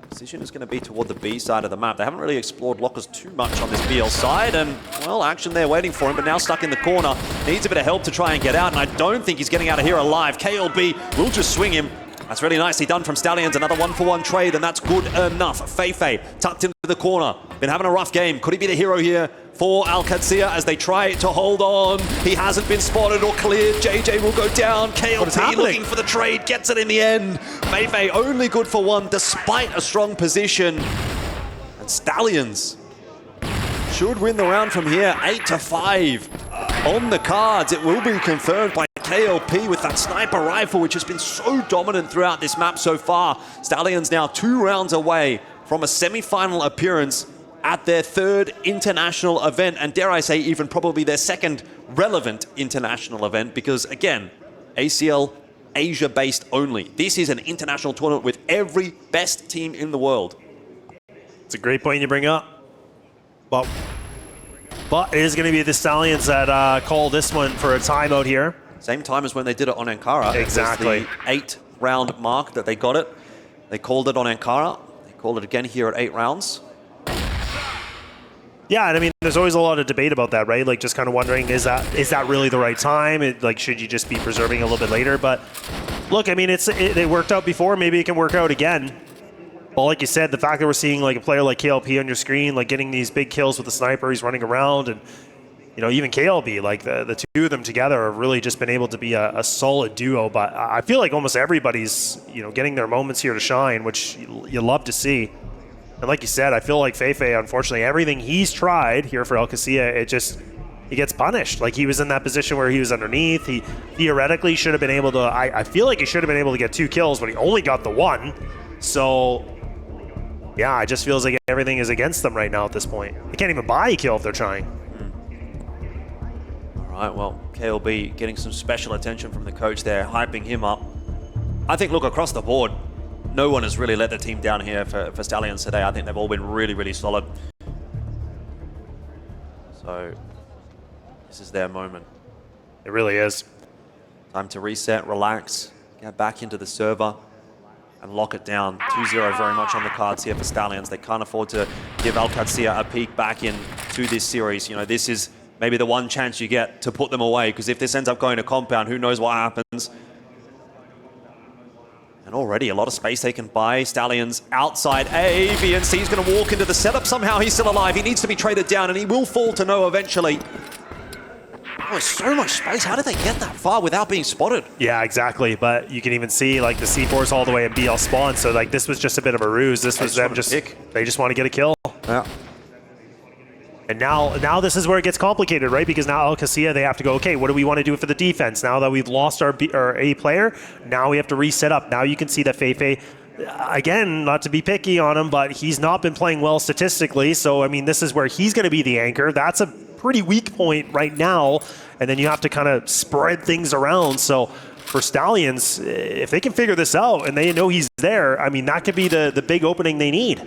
Position is going to be toward the B side of the map. They haven't really explored Lockers too much on this BL side, and, well, action there waiting for him, but now stuck in the corner. Needs a bit of help to try and get out, and I don't think he's getting out of here alive. KLB will just swing him. That's really nicely done from Stallions. Another 1-for-1 trade, and that's good enough. Feifei tucked into the corner. Been having a rough game. Could he be the hero here for AlQadsiah as they try to hold on? He hasn't been spotted or cleared. JJ will go down. KLB looking for the trade. Gets it in the end. Feifei only good for 1 despite a strong position. And Stallions should win the round from here. 8-5 on the cards. It will be confirmed by KLP with that sniper rifle, which has been so dominant throughout this map so far. Stallions now 2 rounds away from a semi-final appearance at their 3rd international event, and dare I say even probably their 2nd relevant international event, because again, ACL Asia-based only. This is an international tournament with every best team in the world. It's a great point you bring up, but it is going to be the Stallions that call this one for a timeout here. Same time as when they did it on Ankara. Exactly. It was the 8-round mark that they got it. They called it on Ankara. They called it again here at 8 rounds. Yeah, and I mean, there's always a lot of debate about that, right? Like, just kind of wondering, is that really the right time? Should you just be preserving a little bit later? But look, I mean, it worked out before. Maybe it can work out again. Well, like you said, the fact that we're seeing like a player like KLP on your screen, like getting these big kills with the sniper, he's running around, and even KLB, like the two of them together have really just been able to be a solid duo. But I feel like almost everybody's, getting their moments here to shine, which you love to see. And like you said, I feel like Feifei, unfortunately, everything he's tried here for AlQadsiah, he gets punished. Like, he was in that position where he was underneath. He theoretically should have been able to, I feel like he should have been able to get 2 kills, but he only got the 1. So, yeah, it just feels like everything is against them right now at this point. They can't even buy a kill if they're trying. All right, well, KLB getting some special attention from the coach there, hyping him up. I think, look, across the board, no one has really let the team down here for Stallions today. I think they've all been really, really solid. So, this is their moment. It really is. Time to reset, relax, get back into the server, and lock it down. 2-0 very much on the cards here for Stallions. They can't afford to give AlQadsiah a peek back into this series. This is maybe the one chance you get to put them away, because if this ends up going to compound, who knows what happens. And already a lot of space they can buy. Stallions outside A. VNC is going to walk into the setup. Somehow he's still alive. He needs to be traded down, and he will fall to no eventually. there's so much space. How did they get that far without being spotted? Yeah, exactly. But you can even see like the C4's all the way in BL spawn. So like this was just a bit of a ruse. This was them they just want to get a kill. Yeah. And now this is where it gets complicated, right? Because now AlQadsiah, they have to go, okay, what do we want to do for the defense? Now that we've lost our A player, now we have to reset up. Now you can see that Feifei, again, not to be picky on him, but he's not been playing well statistically. So, I mean, this is where he's going to be the anchor. That's a pretty weak point right now. And then you have to kind of spread things around. So for Stallions, if they can figure this out and they know he's there, I mean, that could be the big opening they need.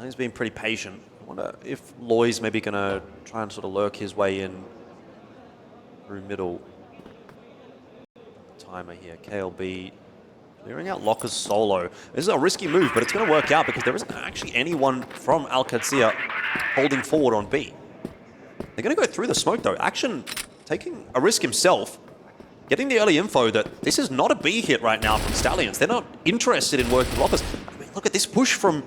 He's been pretty patient. I wonder if Loy's maybe going to try and sort of lurk his way in through middle. Timer here. KLB clearing out Locker's solo. This is a risky move, but it's going to work out because there isn't actually anyone from AlQadsiah holding forward on B. They're going to go through the smoke, though. Action taking a risk himself, getting the early info that this is not a B hit right now from Stallions. They're not interested in working Lockers. I mean, look at this push from...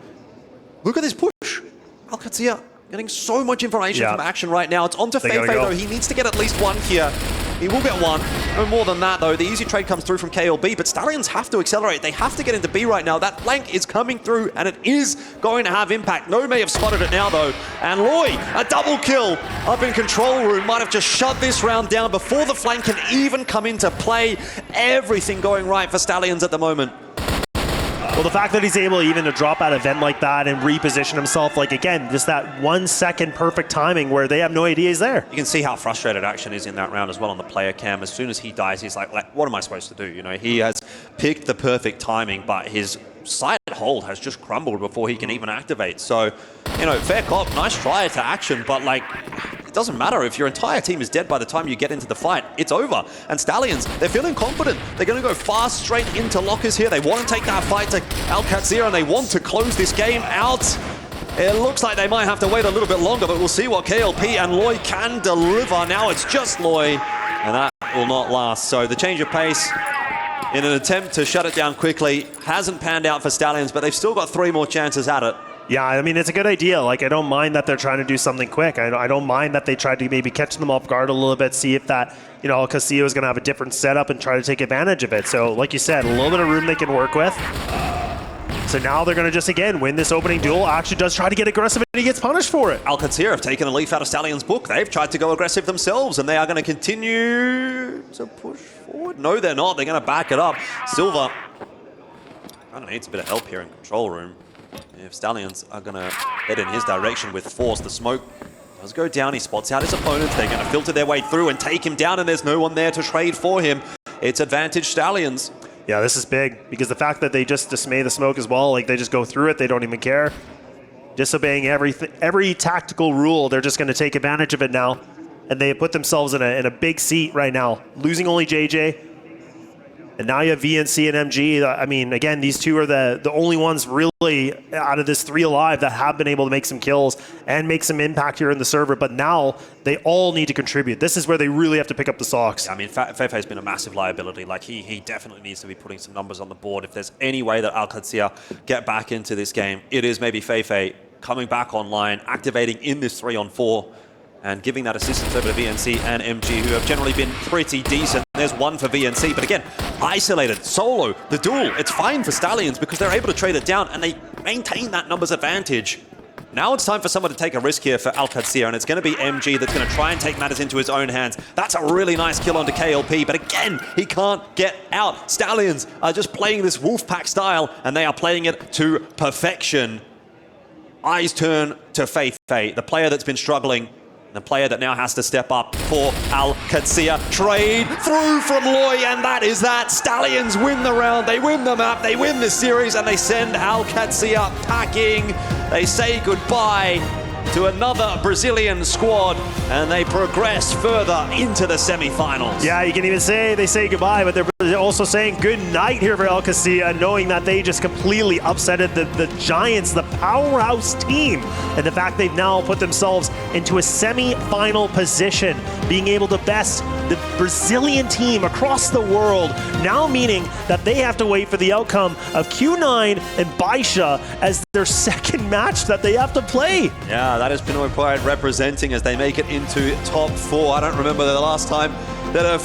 Look at this push. AlQadsiah getting so much information from Action right now. It's onto Feifei, though. He needs to get at least one here. He will get one. No more than that, though. The easy trade comes through from KLB, but Stallions have to accelerate. They have to get into B right now. That flank is coming through, and it is going to have impact. No may have spotted it now, though. And Loy, a double kill up in control room. Might have just shut this round down before the flank can even come into play. Everything going right for Stallions at the moment. Well, the fact that he's able even to drop out of vent like that and reposition himself, like again, just that 1 second perfect timing where they have no idea he's there. You can see how frustrated Action is in that round as well on the player cam. As soon as he dies, he's like, what am I supposed to do? You know, he has picked the perfect timing, but his side hold has just crumbled before he can even activate. So, you know, fair cop, nice try to Action, but like, it doesn't matter if your entire team is dead by the time you get into the fight. It's over. And Stallions, they're feeling confident. They're going to go fast straight into Lockers here. They want to take that fight to AlQadsiah, and they want to close this game out. It looks like they might have to wait a little bit longer, but we'll see what KLP and Loy can deliver. Now it's just Loy, and that will not last. So the change of pace in an attempt to shut it down quickly hasn't panned out for Stallions, but they've still got 3 more chances at it. Yeah, I mean, it's a good idea. Like, I don't mind that they're trying to do something quick. I don't mind that they tried to maybe catch them off guard a little bit, see if that, you know, AlQadsiah is going to have a different setup and try to take advantage of it. So, like you said, a little bit of room they can work with. So now they're going to just, again, win this opening duel. Actually does try to get aggressive, and he gets punished for it. AlQadsiah have taken a leaf out of Stallions' book. They've tried to go aggressive themselves, and they are going to continue to push forward. No, they're not. They're going to back it up. Silver kind of needs a bit of help here in control room. If Stallions are going to head in his direction with force, the smoke does go down. He spots out his opponents. They're going to filter their way through and take him down, and there's no one there to trade for him. It's advantage Stallions. Yeah, this is big, because the fact that they just dismay the smoke as well, like they just go through it, they don't even care. Disobeying every tactical rule, they're just going to take advantage of it now. And they put themselves in a big seat right now, losing only JJ. And now you have VNC and MG. I mean, again, these two are the only ones really out of this 3 alive that have been able to make some kills and make some impact here in the server. But now they all need to contribute. This is where they really have to pick up the socks. I mean, Feifei's been a massive liability. Like, he definitely needs to be putting some numbers on the board. If there's any way that AlQadsiah get back into this game, it is maybe Feifei coming back online, activating in this 3-on-4, and giving that assistance over to VNC and MG, who have generally been pretty decent. There's one for VNC, but again, isolated, solo, the duel. It's fine for Stallions because they're able to trade it down and they maintain that numbers advantage. Now it's time for someone to take a risk here for AlQadsiah, and it's going to be MG that's going to try and take matters into his own hands. That's a really nice kill onto KLP, but again, he can't get out. Stallions are just playing this Wolfpack style, and they are playing it to perfection. Eyes turn to Feifei, the player that's been struggling. The player that now has to step up for AlQadsiah. Trade through from Loy, and that is that. Stallions win the round, they win the map, they win the series, and they send AlQadsiah packing. They say goodbye to another Brazilian squad, and they progress further into the semi-finals. Yeah, you can even say they say goodbye, but they're also saying good night here for AlQadsiah, knowing that they just completely upsetted the Giants, the powerhouse team, and the fact they've now put themselves into a semi-final position, being able to best the Brazilian team across the world, now meaning that they have to wait for the outcome of Q9 and Baisha as their second match that they have to play. Yeah, that is Pinoy Pride representing as they make it into top 4. I don't remember the last time that a